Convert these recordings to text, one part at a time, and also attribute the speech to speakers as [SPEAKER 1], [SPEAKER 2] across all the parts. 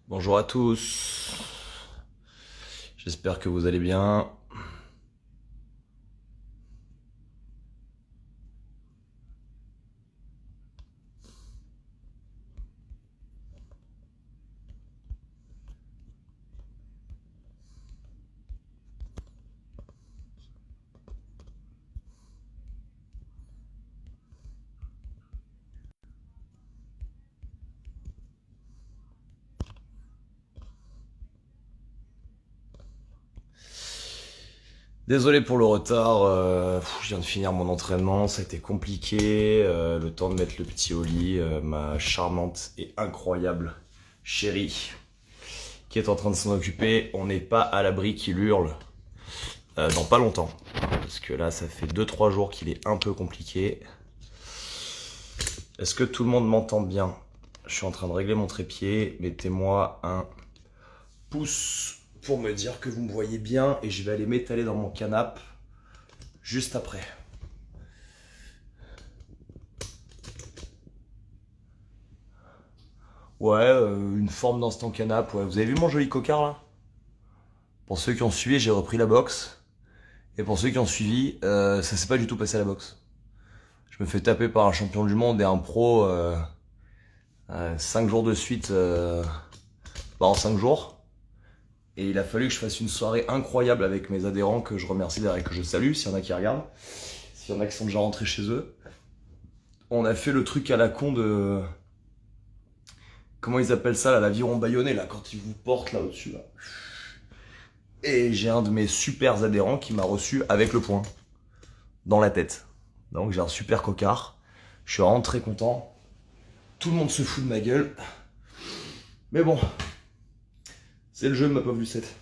[SPEAKER 1] Bonjour à tous, j'espère que vous allez bien. Désolé pour le retard, je viens de finir mon entraînement, ça a été compliqué, le temps de mettre le petit au lit, ma charmante et incroyable chérie qui est en train de s'en occuper, on n'est pas à l'abri qu'il hurle dans pas longtemps, parce que là ça fait 2-3 jours qu'il est un peu compliqué. Est-ce que tout le monde m'entend bien? Je suis en train de régler mon trépied, mettez-moi un pouce pour me dire que vous me voyez bien et je vais aller m'étaler dans mon canapé juste après. Ouais, une forme d'instant canapé. Ouais. Vous avez vu mon joli cocard là? Pour ceux qui ont suivi, j'ai repris la boxe. Et pour ceux qui ont suivi, ça s'est pas du tout passé à la boxe. Je me fais taper par un champion du monde et un pro 5 jours de suite, en 5 jours. Et il a fallu que je fasse une soirée incroyable avec mes adhérents que je remercie d'ailleurs et que je salue, s'il y en a qui regardent. S'il y en a qui sont déjà rentrés chez eux. On a fait le truc à la con de... Comment ils appellent ça là, l'aviron bâillonné là, quand ils vous portent là au-dessus là. Et j'ai un de mes super adhérents qui m'a reçu avec le poing dans la tête. Donc j'ai un super cocard. Je suis vraiment très content. Tout le monde se fout de ma gueule. Mais bon, c'est le jeu de ma pauvre Lucette.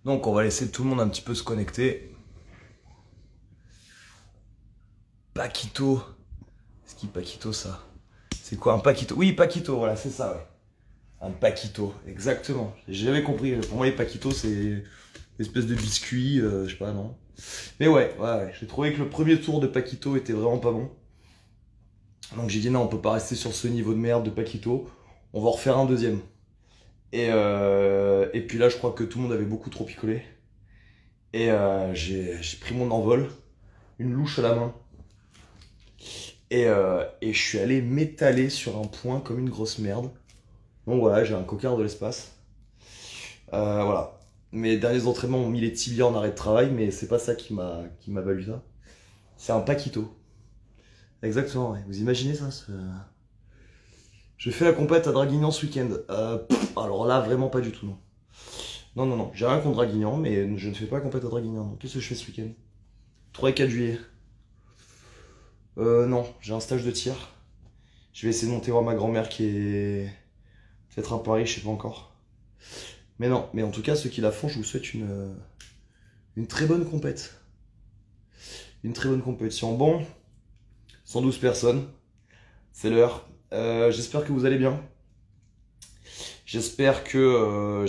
[SPEAKER 1] Donc on va laisser tout le monde un petit peu se connecter. Paquito. C'est qui Paquito ça? C'est quoi un Paquito? Oui, Paquito, voilà, c'est ça, ouais. Un Paquito, exactement. J'ai jamais compris. Pour moi, les Paquitos, c'est une espèce de biscuit, je sais pas, non. Mais ouais. J'ai trouvé que le premier tour de Paquito était vraiment pas bon. Donc j'ai dit non, on peut pas rester sur ce niveau de merde de Paquito. On va en refaire un deuxième. Et puis là, je crois que tout le monde avait beaucoup trop picolé. Et j'ai pris mon envol, une louche à la main. Et je suis allé m'étaler sur un point comme une grosse merde. Donc voilà, j'ai un cocard de l'espace. Voilà. Mes derniers entraînements ont mis les tibias en arrêt de travail, mais c'est pas ça qui m'a valu ça. C'est un Paquito. Exactement, ouais. Vous imaginez ça Je fais la compète à Draguignan ce week-end. Alors là, vraiment pas du tout, non. Non. J'ai rien contre Draguignan, mais je ne fais pas la compète à Draguignan. Non. Qu'est-ce que je fais ce week-end? 3 et 4 juillet. Non, j'ai un stage de tir. Je vais essayer de monter voir ma grand-mère qui est peut-être à Paris, je sais pas encore. Mais non, mais en tout cas, ceux qui la font, je vous souhaite une très bonne compète. Une très bonne compétition. Bon, 112 personnes, c'est l'heure. J'espère que vous allez bien. J'espère que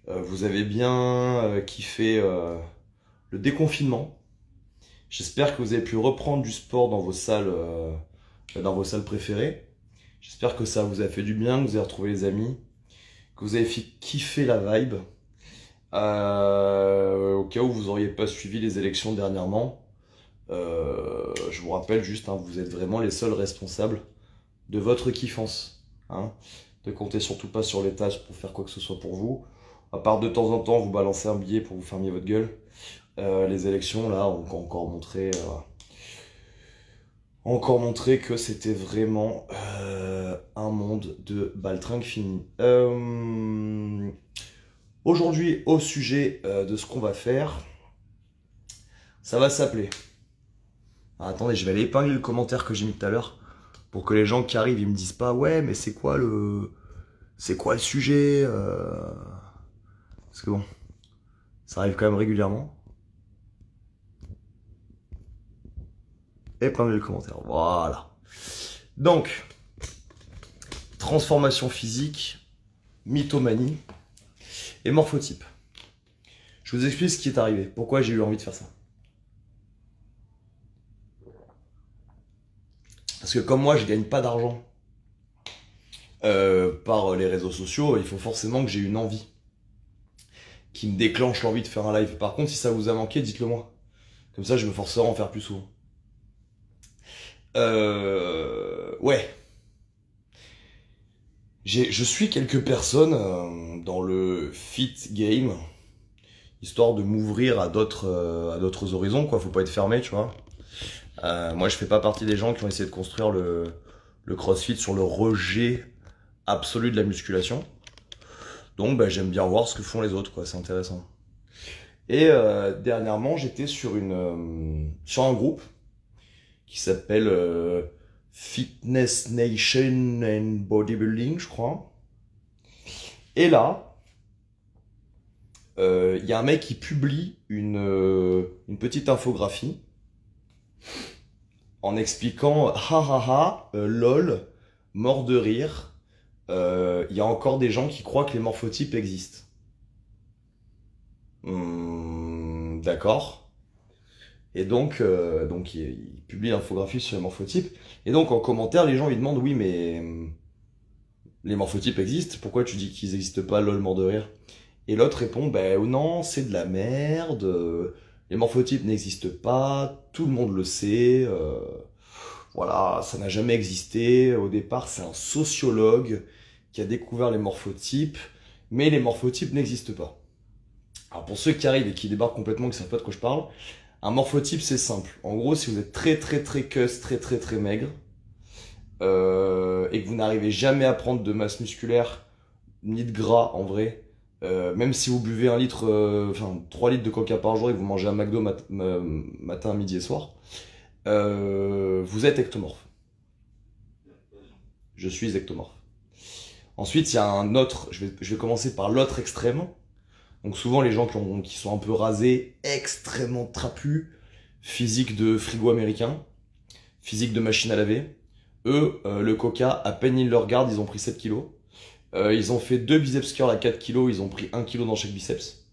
[SPEAKER 1] vous avez bien kiffé le déconfinement. J'espère que vous avez pu reprendre du sport dans vos salles préférées. J'espère que ça vous a fait du bien, que vous avez retrouvé les amis, que vous avez fait kiffer la vibe. Au cas où vous n'auriez pas suivi les élections dernièrement, je vous rappelle juste, hein, vous êtes vraiment les seuls responsables de votre kiffance. Hein. Ne comptez surtout pas sur l'État pour faire quoi que ce soit pour vous. À part de temps en temps vous balancer un billet pour vous fermer votre gueule. Les élections là ont encore montré que c'était vraiment un monde de baltringue fini. Aujourd'hui, au sujet de ce qu'on va faire, ça va s'appeler. Ah, attendez, je vais aller épingler le commentaire que j'ai mis tout à l'heure pour que les gens qui arrivent ils me disent pas ouais mais c'est quoi le sujet parce que bon, ça arrive quand même régulièrement. Épingler le commentaire, voilà. Donc, transformation physique, mythomanie et morphotype. Je vous explique ce qui est arrivé, pourquoi j'ai eu envie de faire ça. Parce que comme moi, je gagne pas d'argent par les réseaux sociaux, il faut forcément que j'ai une envie qui me déclenche l'envie de faire un live. Par contre, si ça vous a manqué, dites-le moi. Comme ça, je me forcerai à en faire plus souvent. Ouais. Je suis quelques personnes dans le fit game, histoire de m'ouvrir à d'autres horizons, quoi. Faut pas être fermé, tu vois. Moi, je fais pas partie des gens qui ont essayé de construire le CrossFit sur le rejet absolu de la musculation. Donc, bah, j'aime bien voir ce que font les autres, quoi. C'est intéressant. Et dernièrement, j'étais sur un groupe qui s'appelle Fitness Nation and Bodybuilding, je crois. Et là, il y a un mec qui publie une petite infographie en expliquant ha ha ha, lol, mort de rire. Il y a encore des gens qui croient que les morphotypes existent. D'accord. Et donc il publie l'infographie sur les morphotypes. Et donc en commentaire, les gens lui demandent oui, mais les morphotypes existent. Pourquoi tu dis qu'ils n'existent pas, lol, mort de rire? Et l'autre répond ben non, c'est de la merde. Les morphotypes n'existent pas. Tout le monde le sait. Voilà, ça n'a jamais existé. Au départ, c'est un sociologue qui a découvert les morphotypes, mais les morphotypes n'existent pas. Alors pour ceux qui arrivent et qui débarquent complètement, qui ne savent pas de quoi je parle, un morphotype c'est simple. En gros, si vous êtes très très très cuss, très très très maigre, et que vous n'arrivez jamais à prendre de masse musculaire, ni de gras en vrai, même si vous buvez 3 litres de coca par jour et que vous mangez un McDo matin, midi et soir, vous êtes ectomorphe. Je suis ectomorphe. Ensuite, il y a un autre, je vais commencer par l'autre extrême. Donc souvent les gens qui sont un peu rasés, extrêmement trapus, physique de frigo américain, physique de machine à laver. Eux, le coca, à peine ils le regardent, ils ont pris 7 kilos. Ils ont fait 2 biceps curls à 4 kilos, ils ont pris 1 kilo dans chaque biceps.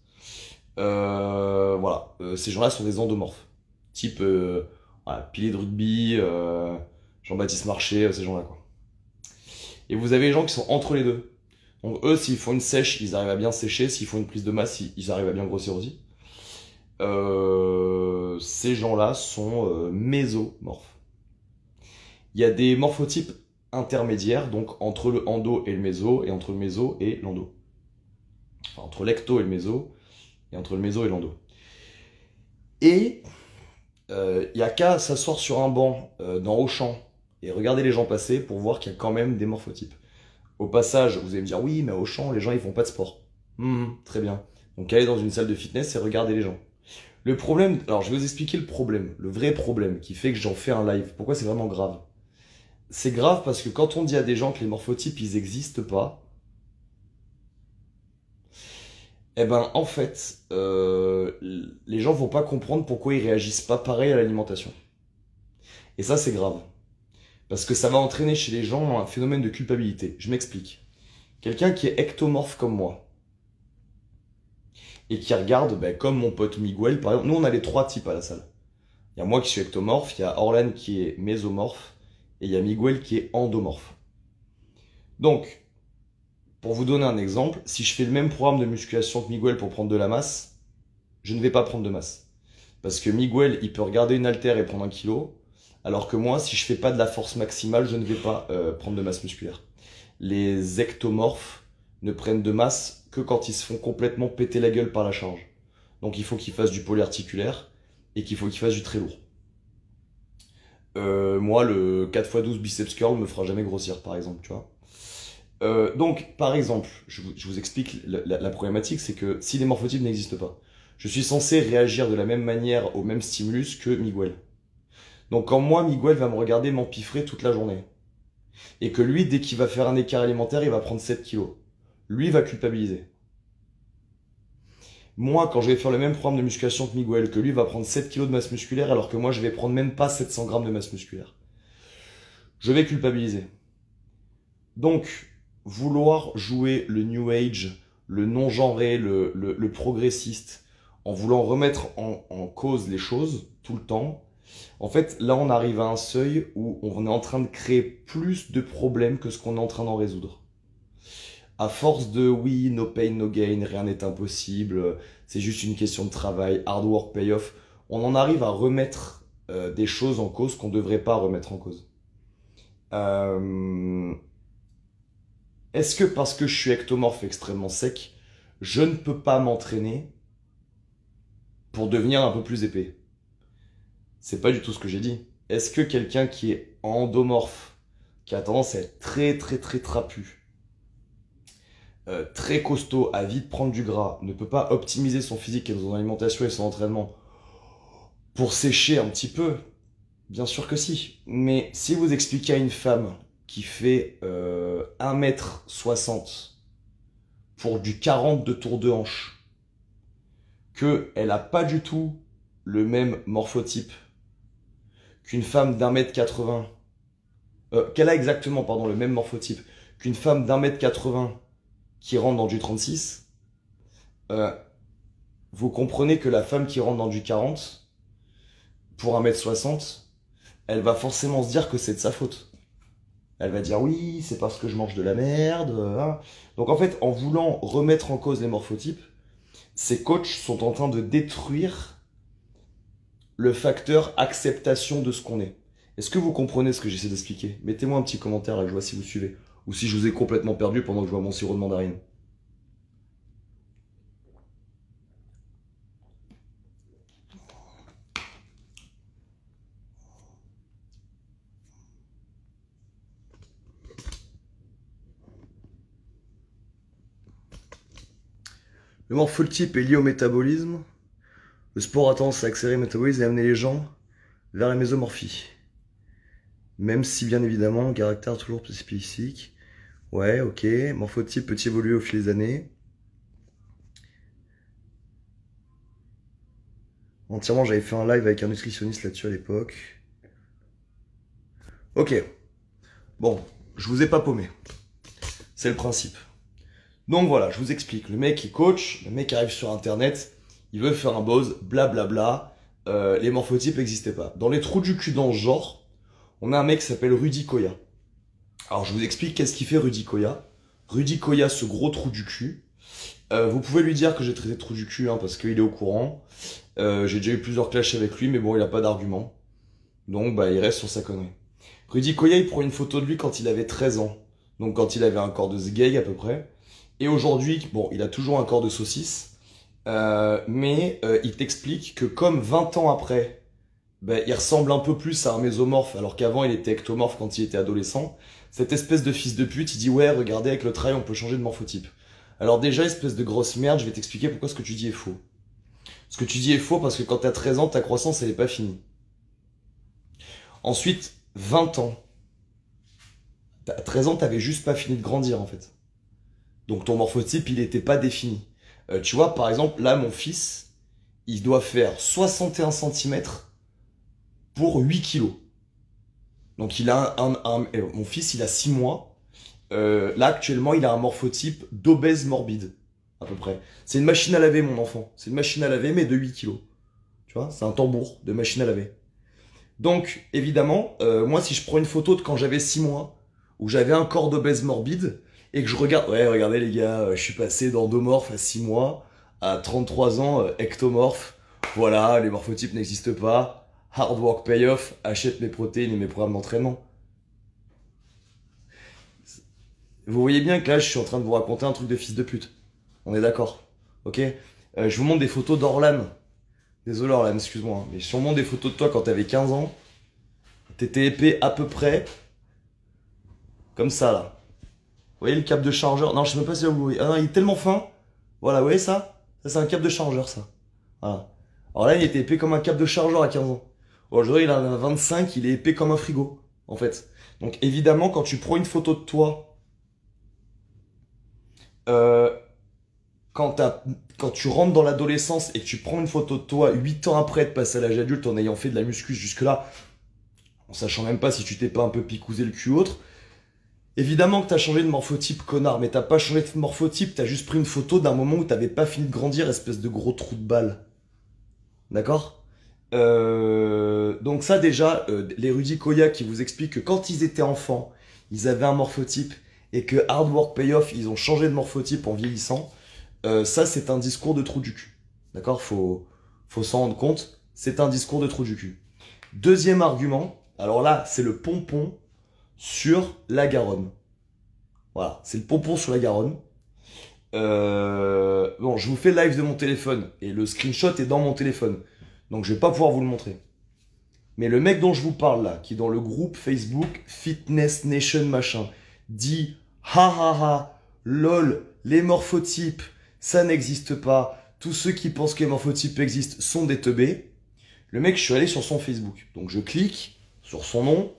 [SPEAKER 1] Voilà, ces gens-là sont des endomorphes. Type voilà, pilier de rugby, Jean-Baptiste Marché, ces gens-là quoi. Et vous avez les gens qui sont entre les deux. Donc eux, s'ils font une sèche, ils arrivent à bien sécher. S'ils font une prise de masse, ils arrivent à bien grossir aussi. Ces gens-là sont mésomorphes. Il y a des morphotypes intermédiaires, donc entre le endo et le méso, et entre le méso et l'endo. Enfin, entre l'ecto et le méso, et entre le méso et l'endo. Et il n'y a qu'à s'asseoir sur un banc dans Auchan et regarder les gens passer pour voir qu'il y a quand même des morphotypes. Au passage, vous allez me dire, oui, mais à Auchan, les gens, ils font pas de sport. Très bien. Donc, allez dans une salle de fitness et regardez les gens. Le problème, alors je vais vous expliquer le problème, le vrai problème qui fait que j'en fais un live. Pourquoi c'est vraiment grave? C'est grave parce que quand on dit à des gens que les morphotypes, ils existent pas, eh ben, en fait, les gens vont pas comprendre pourquoi ils réagissent pas pareil à l'alimentation. Et ça, c'est grave. Parce que ça va entraîner chez les gens un phénomène de culpabilité. Je m'explique. Quelqu'un qui est ectomorphe comme moi, et qui regarde, ben, comme mon pote Miguel, par exemple, nous on a les 3 types à la salle. Il y a moi qui suis ectomorphe, il y a Orlan qui est mésomorphe, et il y a Miguel qui est endomorphe. Donc, pour vous donner un exemple, si je fais le même programme de musculation que Miguel pour prendre de la masse, je ne vais pas prendre de masse. Parce que Miguel, il peut regarder une haltère et prendre 1 kilo, alors que moi, si je fais pas de la force maximale, je ne vais pas prendre de masse musculaire. Les ectomorphes ne prennent de masse que quand ils se font complètement péter la gueule par la charge. Donc il faut qu'ils fassent du polyarticulaire et qu'il faut qu'ils fassent du très lourd. Moi, le 4x12 biceps curl me fera jamais grossir, par exemple, tu vois. Donc, par exemple, je vous explique la problématique, c'est que si les morphotypes n'existent pas, je suis censé réagir de la même manière au même stimulus que Miguel. Donc quand moi, Miguel va me regarder m'empiffrer toute la journée, et que lui, dès qu'il va faire un écart alimentaire, il va prendre 7 kilos, lui va culpabiliser. Moi, quand je vais faire le même programme de musculation que Miguel, que lui va prendre 7 kilos de masse musculaire, alors que moi, je vais prendre même pas 700 grammes de masse musculaire, je vais culpabiliser. Donc, vouloir jouer le New Age, le non-genré, le progressiste, en voulant remettre en cause les choses tout le temps, En fait, là, on arrive à un seuil où on est en train de créer plus de problèmes que ce qu'on est en train d'en résoudre. À force de oui, no pain, no gain, rien n'est impossible, c'est juste une question de travail, hard work, payoff, on en arrive à remettre des choses en cause qu'on ne devrait pas remettre en cause. Euh, Est-ce que parce que je suis ectomorphe extrêmement sec, je ne peux pas m'entraîner pour devenir un peu plus épais? C'est pas du tout ce que j'ai dit. Est-ce que quelqu'un qui est endomorphe, qui a tendance à être très très très trapu, très costaud, à vite prendre du gras, ne peut pas optimiser son physique et son alimentation et son entraînement pour sécher un petit peu? Bien sûr que si. Mais si vous expliquez à une femme qui fait 1m60 pour du 40 de tour de hanche, qu'elle n'a pas du tout le même morphotype qu'une femme d'1m80, qu'elle a exactement, pardon, le même morphotype qu'une femme d'1m80 qui rentre dans du 36, euh, vous comprenez que la femme qui rentre dans du 40, pour 1m60, elle va forcément se dire que c'est de sa faute. Elle va dire oui, c'est parce que je mange de la merde. Hein. Donc en fait, en voulant remettre en cause les morphotypes, ces coachs sont en train de détruire le facteur acceptation de ce qu'on est. Est-ce que vous comprenez ce que j'essaie d'expliquer? Mettez-moi un petit commentaire là, que je vois si vous suivez. Ou si je vous ai complètement perdu pendant que je vois mon sirop de mandarine. Le morphotype est lié au métabolisme. Le sport a tendance à accélérer le métabolisme et amener les gens vers la mésomorphie. Même si bien évidemment, caractère toujours spécifique. Ouais, ok. Morphotype peut évoluer au fil des années. Entièrement, j'avais fait un live avec un nutritionniste là-dessus à l'époque. Ok. Bon, je vous ai pas paumé. C'est le principe. Donc voilà, je vous explique. Le mec, il coach, le mec arrive sur internet, il veut faire un buzz, blablabla. Les morphotypes n'existaient pas. Dans les trous du cul dans ce genre, on a un mec qui s'appelle Rudy Koya. Alors je vous explique qu'est-ce qu'il fait Rudy Koya. Rudy Koya, ce gros trou du cul. Vous pouvez lui dire que j'ai traité de trou du cul, hein, parce qu'il est au courant. J'ai déjà eu plusieurs clashs avec lui, mais bon, il a pas d'argument. Donc bah il reste sur sa connerie. Rudy Koya, il prend une photo de lui quand il avait 13 ans. Donc quand il avait un corps de sgeg à peu près. Et aujourd'hui, bon, il a toujours un corps de saucisse. Mais il t'explique que comme 20 ans après, ben, il ressemble un peu plus à un mésomorphe, alors qu'avant il était ectomorphe quand il était adolescent. Cette espèce de fils de pute, il dit ouais, regardez, avec le travail, on peut changer de morphotype. Alors déjà, espèce de grosse merde, je vais t'expliquer pourquoi ce que tu dis est faux. Ce que tu dis est faux parce que quand t'as 13 ans, ta croissance, elle est pas finie. Ensuite, 20 ans. À 13 ans, t'avais juste pas fini de grandir, en fait. Donc ton morphotype, il était pas défini. Tu vois, par exemple, là, mon fils, il doit faire 61 cm pour 8 kilos. Donc il a mon fils, il a 6 mois. Là, actuellement, il a un morphotype d'obèse morbide, à peu près. C'est une machine à laver, mon enfant. C'est une machine à laver, mais de 8 kilos. Tu vois, c'est un tambour de machine à laver. Donc, évidemment, moi, si je prends une photo de quand j'avais 6 mois, où j'avais un corps d'obèse morbide, et que je regarde, ouais, regardez les gars, je suis passé d'endomorphe à 6 mois, à 33 ans, ectomorphe. Voilà, les morphotypes n'existent pas. Hard work payoff, achète mes protéines et mes programmes d'entraînement. Vous voyez bien que là, je suis en train de vous raconter un truc de fils de pute. On est d'accord, ok? Je vous montre des photos d'Orlan. Désolé Orlan, excuse-moi, hein, mais je vous montre des photos de toi quand t'avais 15 ans. T'étais épais à peu près comme ça, là. Vous voyez le câble de chargeur? Non, je sais même pas si vous voyez. Ah non, il est tellement fin. Voilà, vous voyez ça? Ça, c'est un câble de chargeur, ça. Voilà. Alors là, il était épais comme un câble de chargeur à 15 ans. Aujourd'hui, il en a 25, il est épais comme un frigo, en fait. Donc évidemment, quand tu prends une photo de toi, euh, quand tu rentres dans l'adolescence et que tu prends une photo de toi 8 ans après de passer à l'âge adulte en ayant fait de la muscu jusque-là, en sachant même pas si tu t'es pas un peu picousé le cul ou autre, évidemment que t'as changé de morphotype, connard, mais t'as pas changé de morphotype, t'as juste pris une photo d'un moment où t'avais pas fini de grandir, espèce de gros trou de balle. D'accord? Donc ça déjà, les Rudy Koya qui vous expliquent que quand ils étaient enfants, ils avaient un morphotype et que hard work pay off, ils ont changé de morphotype en vieillissant. Ça c'est un discours de trou du cul. D'accord, faut s'en rendre compte. C'est un discours de trou du cul. Deuxième argument, alors là c'est le pompon sur la Garonne. Voilà, c'est le pompon sur la Garonne. Bon, je vous fais live de mon téléphone et le screenshot est dans mon téléphone. Donc je vais pas pouvoir vous le montrer. Mais le mec dont je vous parle là, qui est dans le groupe Facebook Fitness Nation machin, dit ha ha ha, lol, les morphotypes, ça n'existe pas. Tous ceux qui pensent que les morphotypes existent sont des teubés. Le mec, je suis allé sur son Facebook. Donc je clique sur son nom,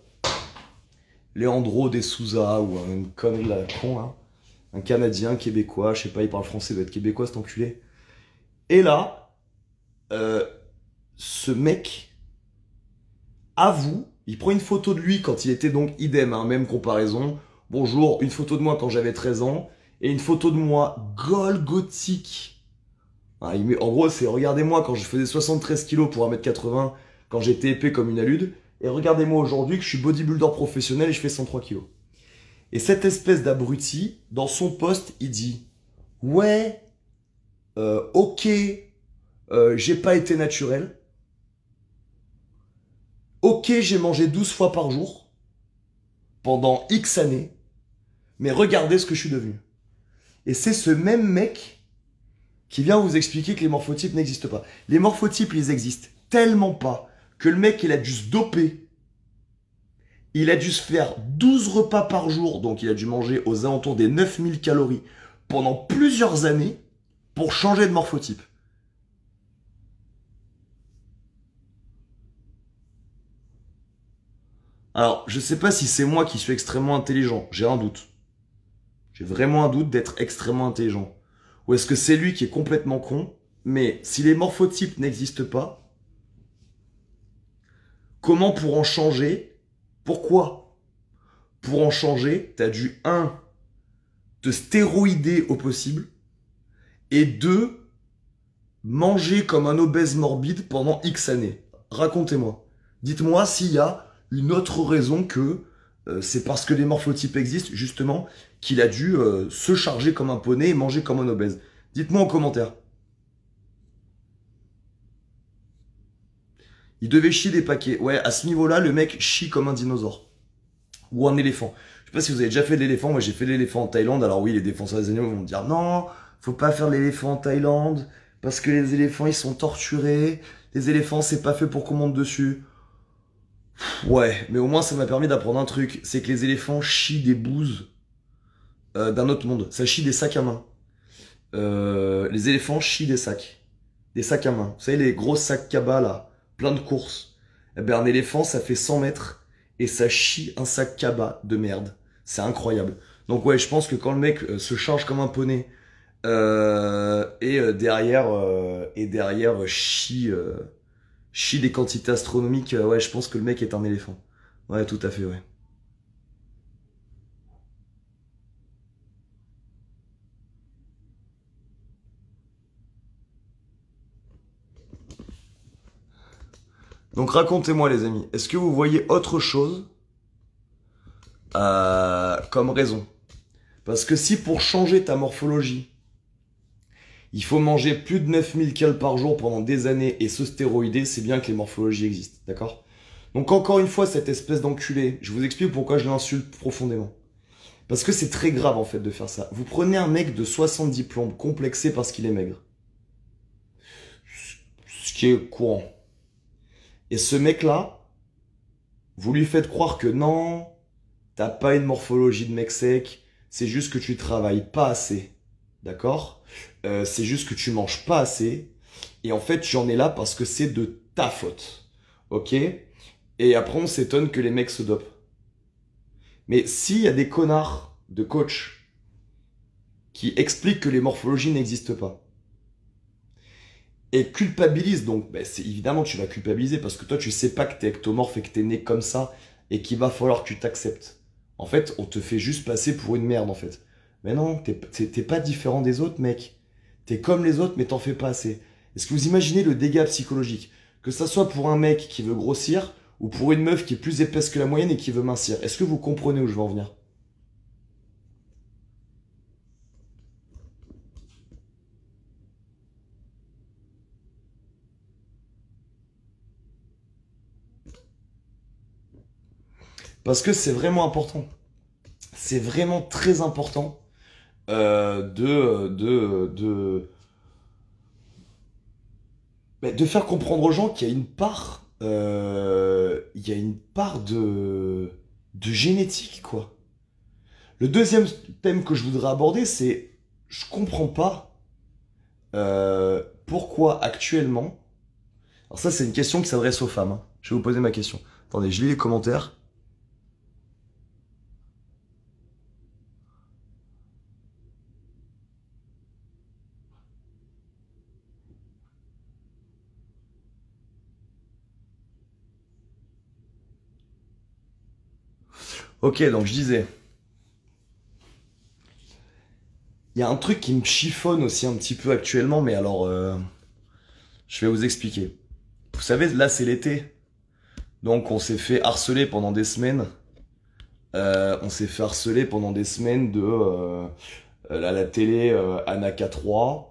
[SPEAKER 1] Leandro de Souza ou un connerie là, con là. Un Canadien, Québécois, je sais pas, il parle français, il doit être québécois cet enculé. Et là, ce mec avoue, il prend une photo de lui quand il était donc idem, hein, même comparaison. Bonjour, une photo de moi quand j'avais 13 ans, et une photo de moi gothique. Hein, en gros, c'est regardez-moi quand je faisais 73 kilos pour 1m80, quand j'étais épais comme une alude, et regardez-moi aujourd'hui que je suis bodybuilder professionnel et je fais 103 kilos. Et cette espèce d'abruti, dans son post, il dit ouais, ok, j'ai pas été naturel. Ok, j'ai mangé 12 fois par jour pendant X années, mais regardez ce que je suis devenu. Et c'est ce même mec qui vient vous expliquer que les morphotypes n'existent pas. Les morphotypes, ils existent tellement pas que le mec, il a dû se doper. Il a dû se faire 12 repas par jour, donc il a dû manger aux alentours des 9000 calories pendant plusieurs années pour changer de morphotype. Alors, je sais pas si c'est moi qui suis extrêmement intelligent, j'ai un doute. J'ai vraiment un doute d'être extrêmement intelligent. Ou est-ce que c'est lui qui est complètement con? Mais si les morphotypes n'existent pas, comment pour en changer? Pourquoi? Pour en changer, t'as dû 1. Te stéroïder au possible, et 2. Manger comme un obèse morbide pendant X années. Racontez-moi. Dites-moi s'il y a une autre raison que c'est parce que les morphotypes existent, justement, qu'il a dû se charger comme un poney et manger comme un obèse. Dites-moi en commentaire. Il devait chier des paquets. Ouais, à ce niveau-là, le mec chie comme un dinosaure. Ou un éléphant. Je sais pas si vous avez déjà fait de l'éléphant. Moi, j'ai fait de l'éléphant en Thaïlande. Alors oui, les défenseurs des animaux vont me dire non, faut pas faire de l'éléphant en Thaïlande parce que les éléphants, ils sont torturés. Les éléphants, c'est pas fait pour qu'on monte dessus. Ouais, mais au moins, ça m'a permis d'apprendre un truc. C'est que les éléphants chient des bouses d'un autre monde. Ça chie des sacs à main. Les éléphants chient des sacs. Des sacs à main. Vous savez, les gros sacs cabas, là, plein de courses. Eh ben, un éléphant, ça fait 100 mètres et ça chie un sac cabas de merde. C'est incroyable. Donc ouais, je pense que quand le mec se charge comme un poney et derrière chie des quantités astronomiques, ouais, je pense que le mec est un éléphant. Ouais, tout à fait, ouais. Donc racontez-moi les amis, est-ce que vous voyez autre chose comme raison? Parce que si pour changer ta morphologie, il faut manger plus de 9000 calories par jour pendant des années et se stéroïder, c'est bien que les morphologies existent, d'accord? Donc encore une fois, cette espèce d'enculé, je vous explique pourquoi je l'insulte profondément. Parce que c'est très grave en fait de faire ça. Vous prenez un mec de 70 plombes complexé parce qu'il est maigre. Ce qui est courant. Et ce mec-là, vous lui faites croire que non, t'as pas une morphologie de mec sec, c'est juste que tu travailles pas assez. D'accord? C'est juste que tu manges pas assez. Et en fait, tu en es là parce que c'est de ta faute. Ok? Et après, on s'étonne que les mecs se dopent. Mais s'il y a des connards de coach qui expliquent que les morphologies n'existent pas, et culpabilisent donc, ben c'est évidemment tu vas culpabiliser parce que toi tu sais pas que t'es ectomorphe et que t'es né comme ça et qu'il va falloir que tu t'acceptes. En fait, on te fait juste passer pour une merde en fait. Mais non, t'es pas différent des autres, mec. T'es comme les autres, mais t'en fais pas assez. Est-ce que vous imaginez le dégât psychologique? Que ça soit pour un mec qui veut grossir ou pour une meuf qui est plus épaisse que la moyenne et qui veut mincir. Est-ce que vous comprenez où je veux en venir? Parce que c'est vraiment important. C'est vraiment très important de faire comprendre aux gens qu'il y a une part, il y a une part de génétique, quoi. Le deuxième thème que je voudrais aborder, c'est je comprends pas pourquoi actuellement. Alors ça, c'est une question qui s'adresse aux femmes, hein. Je vais vous poser ma question. Attendez, je lis les commentaires. Ok, donc je disais, il y a un truc qui me chiffonne aussi un petit peu actuellement, mais alors, je vais vous expliquer. Vous savez, là, c'est l'été. Donc, on s'est fait harceler pendant des semaines. On s'est fait harceler pendant des semaines de la télé Anna K3.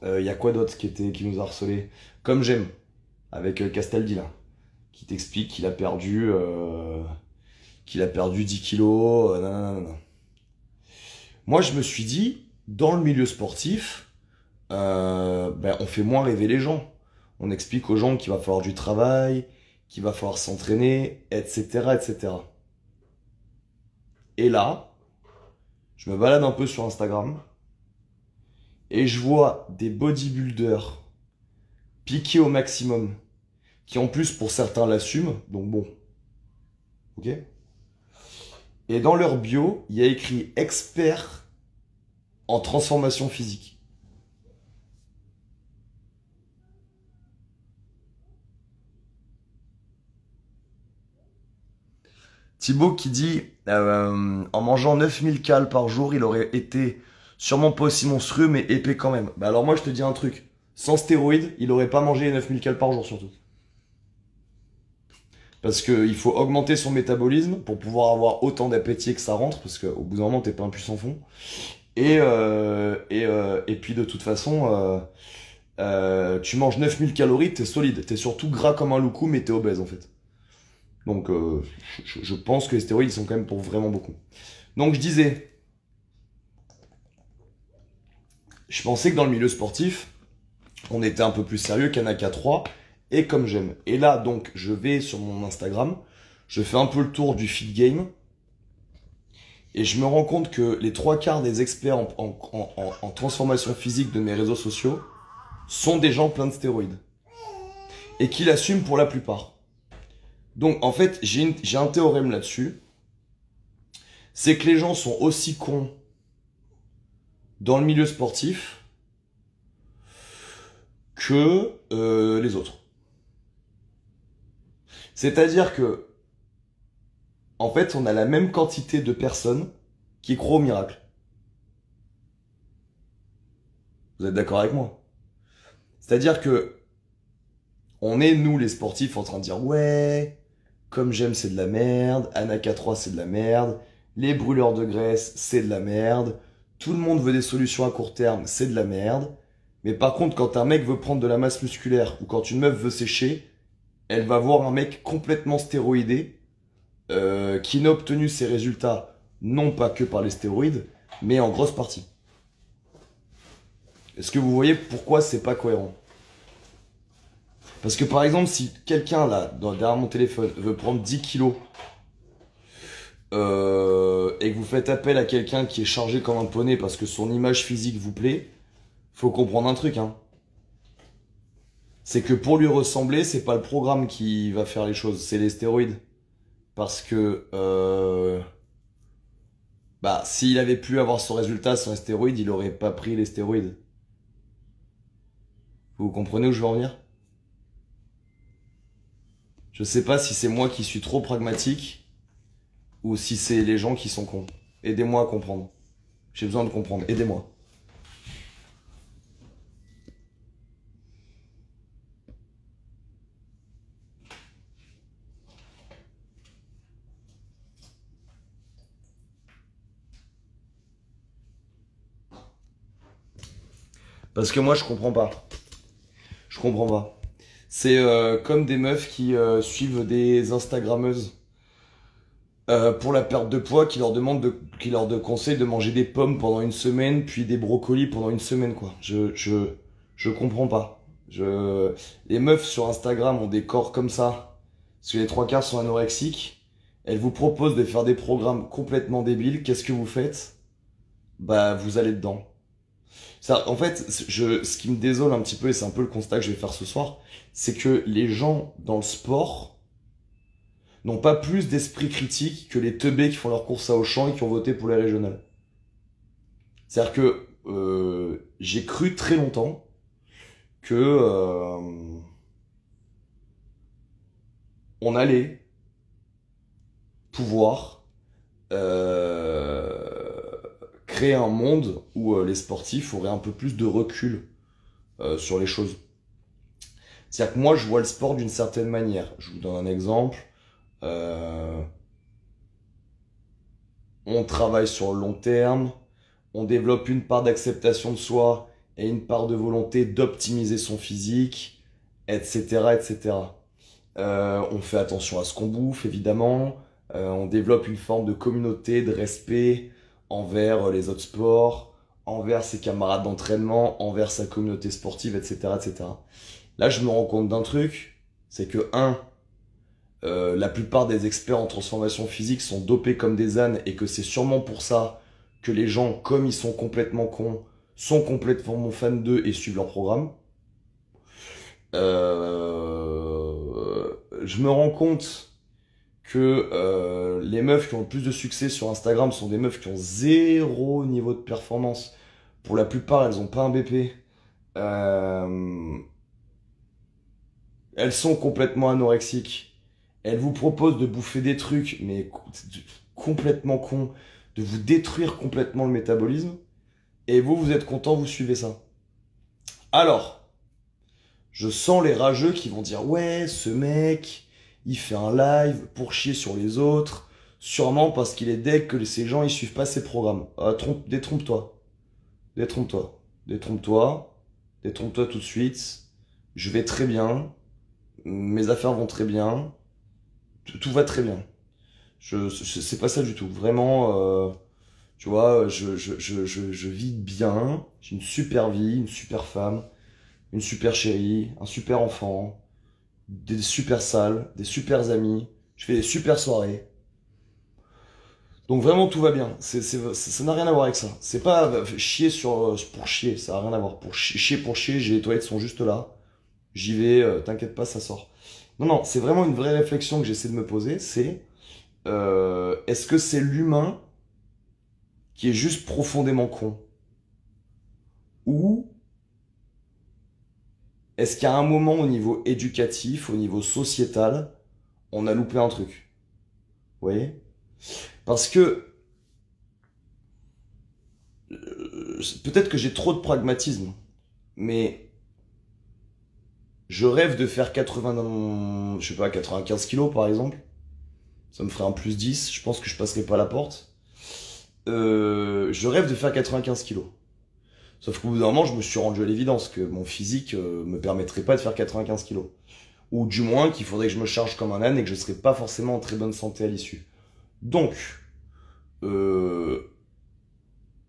[SPEAKER 1] Il y a quoi d'autre qui nous a harcelé? Comme j'aime, avec Castaldi là, qui t'explique qu'il a perdu 10 kilos. Nanana. Moi, je me suis dit, dans le milieu sportif, on fait moins rêver les gens. On explique aux gens qu'il va falloir du travail, qu'il va falloir s'entraîner, etc., etc. Et là, je me balade un peu sur Instagram et je vois des bodybuilders piqués au maximum, qui en plus pour certains l'assument, donc bon, ok. Et dans leur bio, il y a écrit expert en transformation physique. Thibaut qui dit en mangeant 9000 cales par jour, il aurait été sûrement pas aussi monstrueux, mais épais quand même. Bah alors moi je te dis un truc, sans stéroïdes, il aurait pas mangé les 9000 cales par jour surtout. Parce qu'il faut augmenter son métabolisme pour pouvoir avoir autant d'appétit que ça rentre, parce qu'au bout d'un moment t'es pas un puissant fond. Et puis de toute façon, tu manges 9000 calories, t'es solide. T'es surtout gras comme un loukoum, mais t'es obèse en fait. Donc je pense que les stéroïdes ils sont quand même pour vraiment beaucoup. Donc je disais, je pensais que dans le milieu sportif, on était un peu plus sérieux qu'Anaka 3 et comme j'aime. Et là donc je vais sur mon Instagram, je fais un peu le tour du feed game et je me rends compte que les trois quarts des experts en transformation physique de mes réseaux sociaux sont des gens pleins de stéroïdes et qui l'assument pour la plupart. Donc en fait j'ai un théorème là-dessus, c'est que les gens sont aussi cons dans le milieu sportif que les autres. C'est-à-dire que, en fait, on a la même quantité de personnes qui croient au miracle. Vous êtes d'accord avec moi? C'est-à-dire que, on est, nous, les sportifs, en train de dire, ouais, comme j'aime, c'est de la merde, Anaka 3, c'est de la merde, les brûleurs de graisse, c'est de la merde, tout le monde veut des solutions à court terme, c'est de la merde. Mais par contre, quand un mec veut prendre de la masse musculaire ou quand une meuf veut sécher, elle va voir un mec complètement stéroïdé qui n'a obtenu ses résultats non pas que par les stéroïdes, mais en grosse partie. Est-ce que vous voyez pourquoi c'est pas cohérent? Parce que par exemple, si quelqu'un là, derrière mon téléphone, veut prendre 10 kilos et que vous faites appel à quelqu'un qui est chargé comme un poney parce que son image physique vous plaît, faut comprendre un truc, hein. C'est que pour lui ressembler, c'est pas le programme qui va faire les choses, c'est les stéroïdes. Parce que s'il avait pu avoir son résultat sans les stéroïdes, il aurait pas pris les stéroïdes. Vous comprenez où je veux en venir? Je sais pas si c'est moi qui suis trop pragmatique ou si c'est les gens qui sont cons. Aidez-moi à comprendre. J'ai besoin de comprendre. Aidez-moi. Parce que moi, je comprends pas. Je comprends pas. C'est comme des meufs qui suivent des Instagrammeuses pour la perte de poids qui leur conseillent de manger des pommes pendant une semaine, puis des brocolis pendant une semaine, quoi. Je comprends pas. Les meufs sur Instagram ont des corps comme ça, parce que les trois quarts sont anorexiques. Elles vous proposent de faire des programmes complètement débiles. Qu'est-ce que vous faites? Bah, vous allez dedans. Ça, en fait, ce qui me désole un petit peu, et c'est un peu le constat que je vais faire ce soir, c'est que les gens dans le sport n'ont pas plus d'esprit critique que les teubés qui font leur course à Auchan et qui ont voté pour les régionales. C'est-à-dire que j'ai cru très longtemps que on allait pouvoir créer un monde où les sportifs auraient un peu plus de recul sur les choses. C'est-à-dire que moi, je vois le sport d'une certaine manière. Je vous donne un exemple. Euh, on travaille sur le long terme, on développe une part d'acceptation de soi et une part de volonté d'optimiser son physique, etc., etc. On fait attention à ce qu'on bouffe, évidemment. On développe une forme de communauté, de respect envers les autres sports, envers ses camarades d'entraînement, envers sa communauté sportive, etc., etc. Là, je me rends compte d'un truc, c'est que, la plupart des experts en transformation physique sont dopés comme des ânes et que c'est sûrement pour ça que les gens, comme ils sont complètement cons, sont complètement fans d'eux et suivent leur programme. Je me rends compte que les meufs qui ont le plus de succès sur Instagram sont des meufs qui ont zéro niveau de performance. Pour la plupart, elles ont pas un BP. Euh, Elles sont complètement anorexiques. Elles vous proposent de bouffer des trucs, mais complètement cons, de vous détruire complètement le métabolisme. Et vous, vous êtes content, vous suivez ça. Alors, je sens les rageux qui vont dire ouais, ce mec, il fait un live pour chier sur les autres, sûrement parce qu'il est deg que ces gens ils suivent pas ses programmes. Ah, détrompe-toi, détrompe-toi, détrompe-toi, détrompe-toi tout de suite. Je vais très bien, mes affaires vont très bien, tout va très bien. C'est pas ça du tout. Vraiment, tu vois, je vis bien, j'ai une super vie, une super femme, une super chérie, un super enfant, des super salles, des super amis, je fais des super soirées. Donc vraiment tout va bien. Ça n'a rien à voir avec ça. C'est pas chier pour chier, ça n'a rien à voir. Chier pour chier, les toilettes sont juste là. J'y vais, t'inquiète pas, ça sort. Non, non, c'est vraiment une vraie réflexion que j'essaie de me poser, c'est est-ce que c'est l'humain qui est juste profondément con? Ou est-ce qu'à un moment au niveau éducatif, au niveau sociétal, on a loupé un truc? Vous voyez? Parce que peut-être que j'ai trop de pragmatisme, mais je rêve de faire 80, je sais pas, 95 kilos par exemple. Ça me ferait un plus 10, je pense que je passerai pas la porte. Je rêve de faire 95 kilos. Sauf qu'au bout d'un moment, je me suis rendu à l'évidence que mon physique me permettrait pas de faire 95 kilos. Ou du moins qu'il faudrait que je me charge comme un âne et que je serais pas forcément en très bonne santé à l'issue. Donc, euh,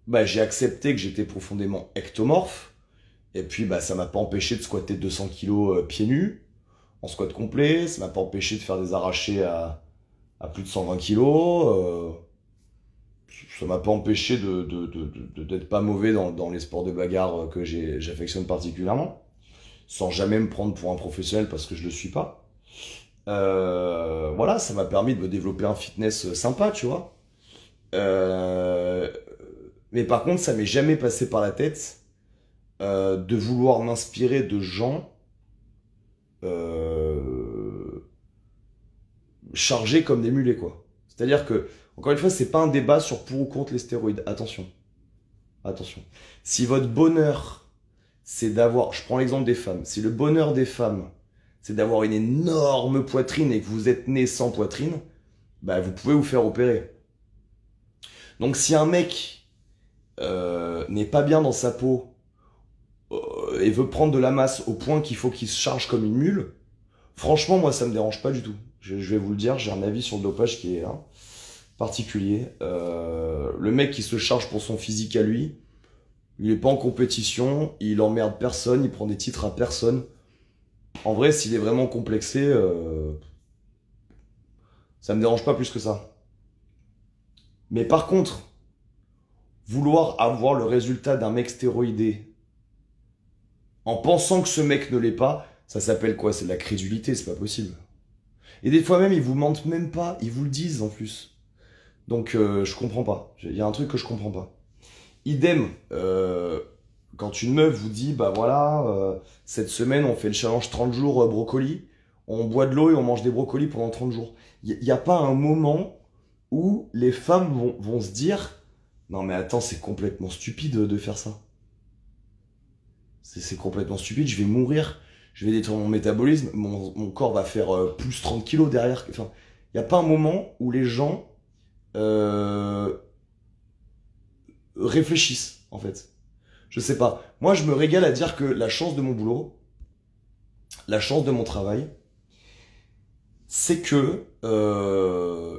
[SPEAKER 1] bah, j'ai accepté que j'étais profondément ectomorphe. Et puis, bah, ça m'a pas empêché de squatter 200 kilos pieds nus, en squat complet. Ça m'a pas empêché de faire des arrachés à plus de 120 kilos. Ça m'a pas empêché d'être pas mauvais dans les sports de bagarre que j'affectionne particulièrement, sans jamais me prendre pour un professionnel parce que je le suis pas. Voilà, ça m'a permis de me développer un fitness sympa, tu vois. Euh, mais par contre, ça m'est jamais passé par la tête de vouloir m'inspirer de gens euh, chargés comme des mulets, quoi. C'est-à-dire que, encore une fois, c'est pas un débat sur pour ou contre les stéroïdes. Attention, attention. Si votre bonheur, c'est d'avoir, je prends l'exemple des femmes, si le bonheur des femmes, c'est d'avoir une énorme poitrine et que vous êtes né sans poitrine, bah vous pouvez vous faire opérer. Donc si un mec n'est pas bien dans sa peau et veut prendre de la masse au point qu'il faut qu'il se charge comme une mule, franchement, moi, ça me dérange pas du tout. Je vais vous le dire, j'ai un avis sur le dopage qui est hein, particulier. Le mec qui se charge pour son physique à lui, il est pas en compétition, il emmerde personne, il prend des titres à personne. En vrai, s'il est vraiment complexé, ça me dérange pas plus que ça. Mais par contre, vouloir avoir le résultat d'un mec stéroïdé en pensant que ce mec ne l'est pas, ça s'appelle quoi? C'est de la crédulité, c'est pas possible. Et des fois même, ils vous mentent même pas, ils vous le disent en plus. Donc je comprends pas. Il y a un truc que je comprends pas. Idem, quand une meuf vous dit, bah voilà, cette semaine on fait le challenge 30 jours brocoli, on boit de l'eau et on mange des brocolis pendant 30 jours. Il n'y a pas un moment où les femmes vont se dire, non mais attends, c'est complètement stupide de faire ça. C'est complètement stupide, je vais mourir, je vais détruire mon métabolisme, mon corps va faire plus 30 kilos derrière. Enfin, il n'y a pas un moment où les gens euh, réfléchissent, en fait. Je sais pas. Moi, je me régale à dire que la chance de mon boulot, la chance de mon travail, c'est que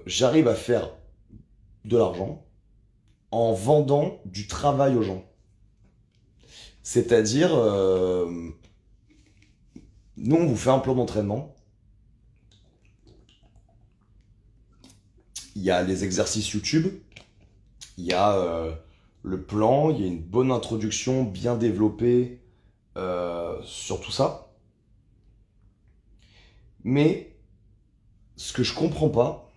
[SPEAKER 1] j'arrive à faire de l'argent en vendant du travail aux gens. C'est-à-dire, nous, on vous fait un plan d'entraînement. Il y a les exercices YouTube, il y a le plan, il y a une bonne introduction bien développée sur tout ça. Mais ce que je comprends pas,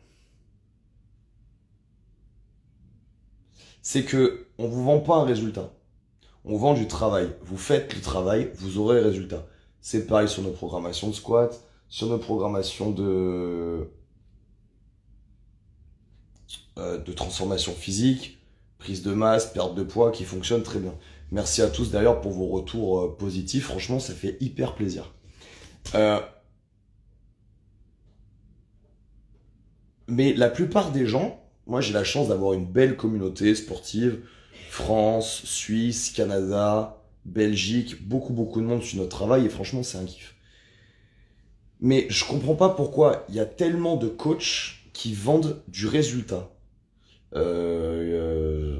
[SPEAKER 1] c'est que on vous vend pas un résultat. On vend du travail. Vous faites le travail, vous aurez le résultat. C'est pareil sur nos programmations de squat, sur nos programmations de transformation physique, prise de masse, perte de poids qui fonctionnent très bien. Merci à tous d'ailleurs pour vos retours positifs. Franchement, ça fait hyper plaisir. Euh, mais la plupart des gens, moi j'ai la chance d'avoir une belle communauté sportive. France, Suisse, Canada, Belgique, beaucoup de monde sur notre travail et franchement c'est un kiff. Mais je comprends pas pourquoi il y a tellement de coachs qui vendent du résultat. Je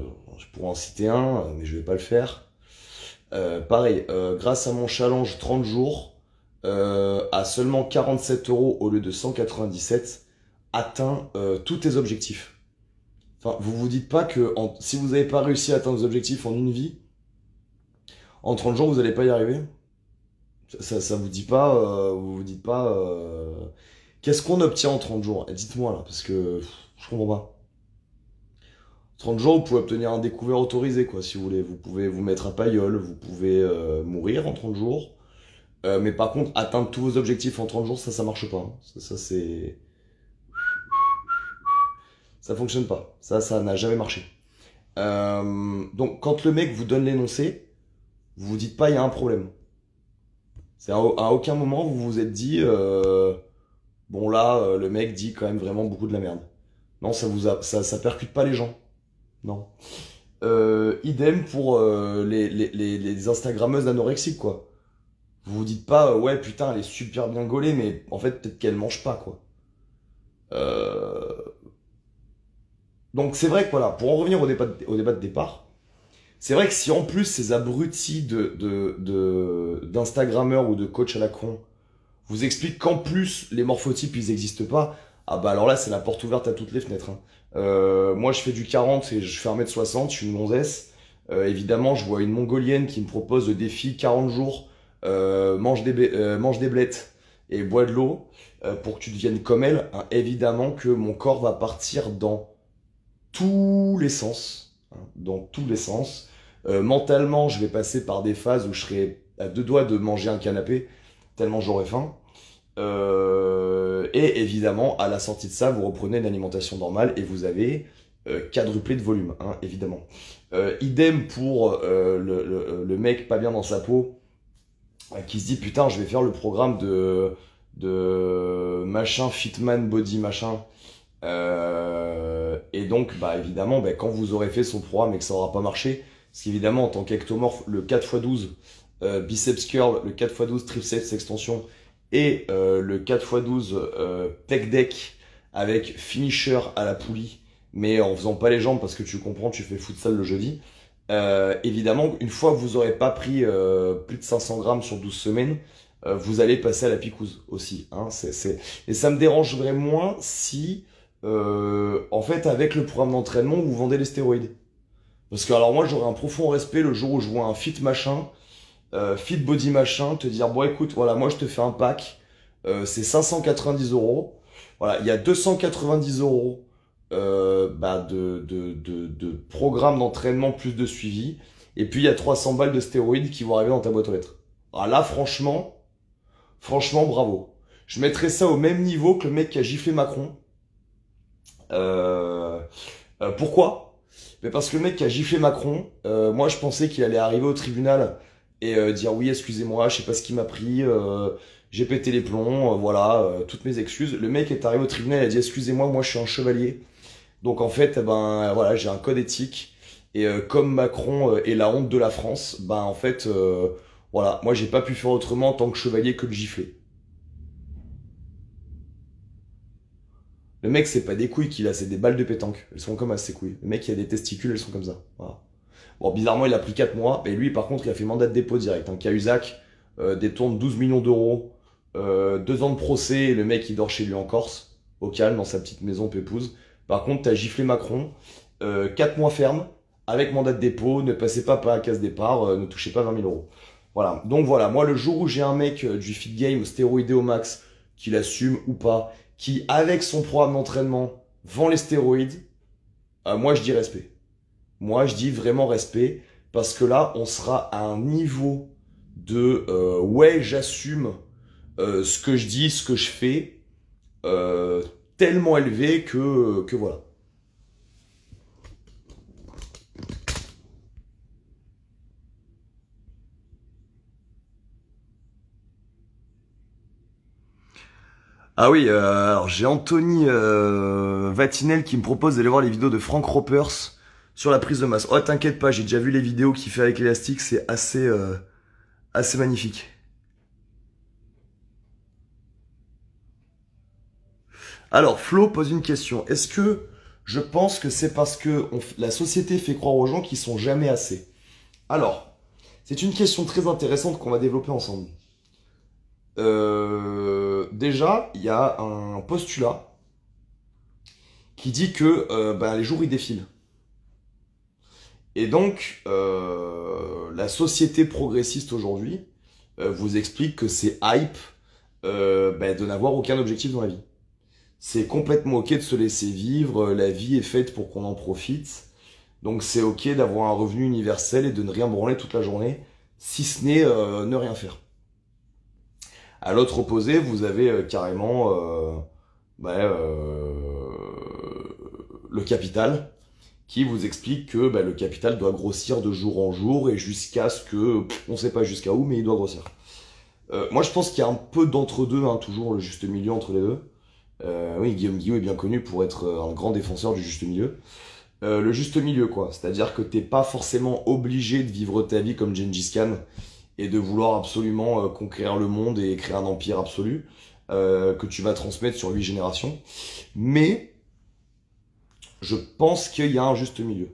[SPEAKER 1] pourrais en citer un, mais je vais pas le faire. Pareil, grâce à mon challenge 30 jours, à seulement 47 euros au lieu de 197, atteint tous tes objectifs. Enfin, vous vous dites pas que si vous n'avez pas réussi à atteindre vos objectifs en une vie, en 30 jours, vous n'allez pas y arriver? Ça vous dit pas, vous vous dites pas, qu'est-ce qu'on obtient en 30 jours? Dites-moi là, parce que je comprends pas. 30 jours, vous pouvez obtenir un découvert autorisé, quoi, si vous voulez. Vous pouvez vous mettre à pailleul, vous pouvez mourir en 30 jours. Mais par contre, atteindre tous vos objectifs en 30 jours, ça marche pas. Hein. C'est... Ça fonctionne pas. Ça n'a jamais marché. Donc, quand le mec vous donne l'énoncé, vous vous dites pas, il y a un problème. C'est à aucun moment vous vous êtes dit, bon là, le mec dit quand même vraiment beaucoup de la merde. Non, ça percute pas les gens. Non. Idem pour les Instagrammeuses anorexiques, quoi. Vous vous dites pas, ouais, putain, elle est super bien gaulée, mais en fait, peut-être qu'elle mange pas, quoi. Euh, Donc, c'est vrai que, voilà, pour en revenir au débat de départ, c'est vrai que si en plus ces abrutis d'Instagrammeurs ou de coach à la con vous expliquent qu'en plus les morphotypes ils existent pas, ah bah alors là c'est la porte ouverte à toutes les fenêtres. Hein. Moi je fais du 40 et je fais 1m60, je suis une gonzesse. Évidemment je vois une mongolienne qui me propose le défi 40 jours, mange des blettes et bois de l'eau pour que tu deviennes comme elle. Hein, évidemment que mon corps va partir dans tous les sens. Hein, dans tous les sens. Mentalement, je vais passer par des phases où je serai à deux doigts de manger un canapé, tellement j'aurai faim. Et évidemment, à la sortie de ça, vous reprenez une alimentation normale et vous avez quadruplé de volume, hein, évidemment. Idem pour le mec pas bien dans sa peau, qui se dit putain, je vais faire le programme de machin, fitman, body, machin. Et donc, bah évidemment, bah, quand vous aurez fait son programme et que ça aura pas marché, parce qu'évidemment, en tant qu'ectomorphe, le 4x12, biceps curl, le 4x12 triceps extension et le 4x12 pec deck avec finisher à la poulie, mais en faisant pas les jambes parce que tu comprends, tu fais futsal le jeudi. Évidemment, une fois que vous aurez pas pris plus de 500 grammes sur 12 semaines, vous allez passer à la picouse aussi. Hein, Et ça me dérangerait moins si, en fait, avec le programme d'entraînement, vous vendez les stéroïdes. Parce que alors moi, j'aurais un profond respect le jour où je vois un fit machin, fit body machin, te dire, bon écoute, voilà, moi je te fais un pack, c'est 590 €. Voilà, il y a 290 € de programme d'entraînement plus de suivi. Et puis il y a 300 balles de stéroïdes qui vont arriver dans ta boîte aux lettres. Alors là, franchement, bravo. Je mettrais ça au même niveau que le mec qui a giflé Macron. Pourquoi? Mais parce que le mec qui a giflé Macron, moi je pensais qu'il allait arriver au tribunal et dire oui, excusez-moi, je sais pas ce qui m'a pris, j'ai pété les plombs, voilà, toutes mes excuses. Le mec est arrivé au tribunal et a dit excusez-moi, moi je suis un chevalier. Donc en fait, eh ben voilà, j'ai un code éthique et comme Macron est la honte de la France, ben en fait, voilà, moi j'ai pas pu faire autrement en tant que chevalier que de gifler. Le mec, c'est pas des couilles qu'il a, c'est des balles de pétanque. Elles sont comme à ses couilles. Le mec, il a des testicules, elles sont comme ça. Voilà. Bon, bizarrement, il a pris 4 mois. Et lui, par contre, il a fait mandat de dépôt direct. Hein. Cahuzac détourne 12 millions d'euros. 2 ans de procès. Et le mec, il dort chez lui en Corse. Au calme, dans sa petite maison pépouse. Par contre, t'as giflé Macron. 4 mois ferme. Avec mandat de dépôt. Ne passez pas par la case départ. Ne touchez pas 20 000 €. Voilà. Donc voilà, moi, le jour où j'ai un mec du fit game stéroïdé au max, qu'il assume ou pas, qui, avec son programme d'entraînement, vend les stéroïdes, moi je dis respect. Moi je dis vraiment respect, parce que là, on sera à un niveau de ouais, j'assume ce que je dis, ce que je fais, euh, tellement élevé que voilà. Ah oui, alors j'ai Anthony Vatinel qui me propose d'aller voir les vidéos de Frank Ropers sur la prise de masse. Oh, t'inquiète pas, j'ai déjà vu les vidéos qu'il fait avec l'élastique, c'est assez magnifique. Alors, Flo pose une question. Est-ce que je pense que c'est parce que la société fait croire aux gens qu'ils sont jamais assez? Alors, c'est une question très intéressante qu'on va développer ensemble. Déjà, il y a un postulat qui dit que ben, les jours ils défilent. Et donc, la société progressiste aujourd'hui vous explique que c'est hype ben, de n'avoir aucun objectif dans la vie. C'est complètement ok de se laisser vivre, la vie est faite pour qu'on en profite. Donc c'est ok d'avoir un revenu universel et de ne rien branler toute la journée, si ce n'est ne rien faire. À l'autre opposé, vous avez carrément bah, le capital qui vous explique que bah, le capital doit grossir de jour en jour et jusqu'à ce que, on sait pas jusqu'à où, mais il doit grossir. Moi je pense qu'il y a un peu d'entre-deux, hein, toujours le juste milieu entre les deux. Oui, Guillaume Guillaume est bien connu pour être un grand défenseur du juste milieu. Le juste milieu, quoi. C'est-à-dire que t'es pas forcément obligé de vivre ta vie comme Gengis Khan et de vouloir absolument conquérir le monde et créer un empire absolu que tu vas transmettre sur 8 générations. Mais je pense qu'il y a un juste milieu.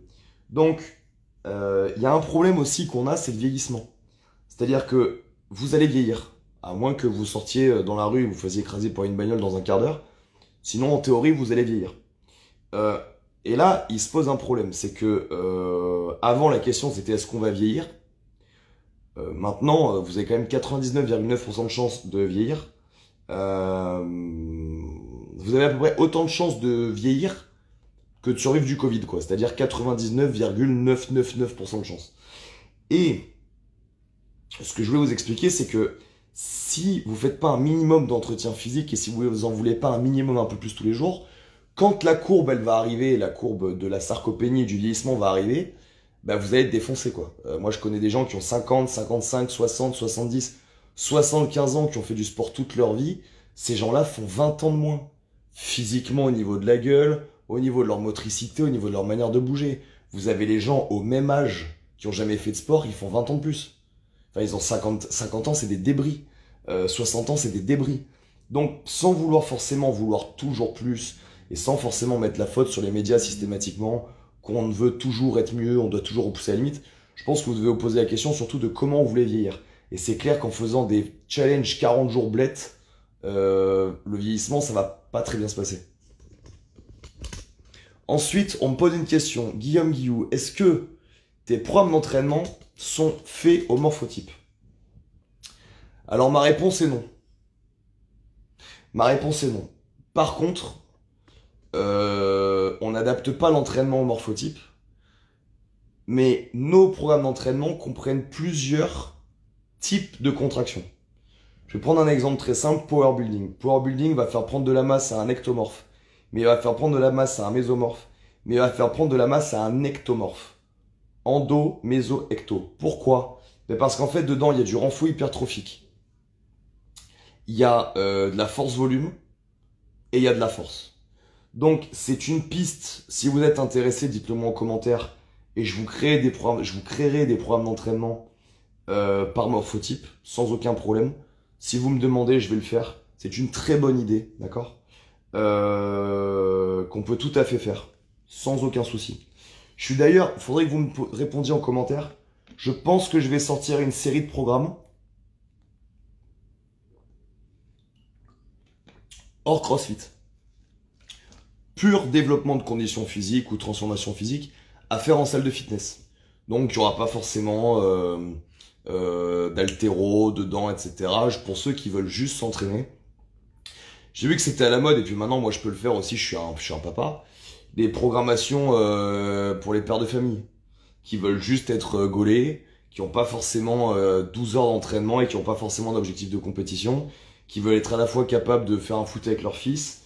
[SPEAKER 1] Donc, il y a un problème aussi qu'on a, c'est le vieillissement. C'est-à-dire que vous allez vieillir, à moins que vous sortiez dans la rue et vous fassiez écraser par une bagnole dans un quart d'heure. Sinon, en théorie, vous allez vieillir. Euh, et là, il se pose un problème, c'est que avant la question c'était est-ce qu'on va vieillir. Maintenant, vous avez quand même 99,9% de chances de vieillir. Euh, vous avez à peu près autant de chances de vieillir que de survivre du Covid, quoi. C'est-à-dire 99,999% de chances. Et ce que je voulais vous expliquer, c'est que si vous faites pas un minimum d'entretien physique et si vous en voulez pas un minimum un peu plus tous les jours, quand la courbe elle va arriver, la courbe de la sarcopénie et du vieillissement va arriver, bah vous allez être défoncé quoi. Moi je connais des gens qui ont 50, 55, 60, 70, 75 ans qui ont fait du sport toute leur vie. Ces gens-là font 20 ans de moins. Physiquement au niveau de la gueule, au niveau de leur motricité, au niveau de leur manière de bouger. Vous avez les gens au même âge qui ont jamais fait de sport, ils font 20 ans de plus. Enfin, ils ont 50 ans, c'est des débris. 60 ans, c'est des débris. Donc, sans vouloir forcément vouloir toujours plus, et sans forcément mettre la faute sur les médias systématiquement, qu'on veut toujours être mieux, on doit toujours repousser la limite, je pense que vous devez vous poser la question surtout de comment vous voulez vieillir. Et c'est clair qu'en faisant des challenges 40 jours blettes, le vieillissement, ça va pas très bien se passer. Ensuite, on me pose une question. Guillaume Guillou, est-ce que tes programmes d'entraînement sont faits au morphotype? Alors ma réponse est non. Ma réponse est non. Par contre, on n'adapte pas l'entraînement au morphotype, mais nos programmes d'entraînement comprennent plusieurs types de contractions. Je vais prendre un exemple très simple, power building. Power building va faire prendre de la masse à un ectomorphe, mais il va faire prendre de la masse à un mésomorphe, mais il va faire prendre de la masse à un ectomorphe. Endo, méso, ecto. Pourquoi? Parce qu'en fait, dedans, il y a du renfort hypertrophique. Il y a de la force volume et il y a de la force. Donc, c'est une piste. Si vous êtes intéressé, dites-le moi en commentaire et je vous créerai des programmes d'entraînement par morphotype, sans aucun problème. Si vous me demandez, je vais le faire. C'est une très bonne idée, d'accord? Qu'on peut tout à fait faire, sans aucun souci. Je suis d'ailleurs, il faudrait que vous me répondiez en commentaire. Je pense que je vais sortir une série de programmes hors CrossFit. Pur développement de conditions physiques ou transformation physique à faire en salle de fitness. Donc il n'y aura pas forcément d'haltéro dedans, etc. Pour ceux qui veulent juste s'entraîner. J'ai vu que c'était à la mode et puis maintenant moi je peux le faire aussi, je suis un papa. Des programmations pour les pères de famille qui veulent juste être gaulés, qui n'ont pas forcément 12 heures d'entraînement et qui n'ont pas forcément d'objectif de compétition, qui veulent être à la fois capables de faire un foot avec leur fils,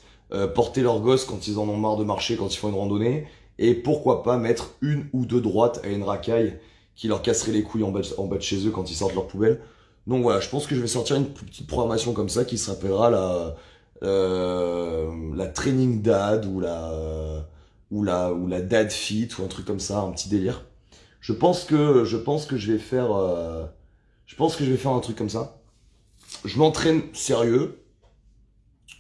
[SPEAKER 1] porter leur gosse quand ils en ont marre de marcher, quand ils font une randonnée, et pourquoi pas mettre une ou deux droites à une racaille qui leur casserait les couilles en bas de chez eux quand ils sortent leur poubelle. Donc voilà, je pense que je vais sortir une petite programmation comme ça qui s'appellera la training dad ou la dad fit ou un truc comme ça, un petit délire. Je pense que je vais faire un truc comme ça. Je m'entraîne sérieux,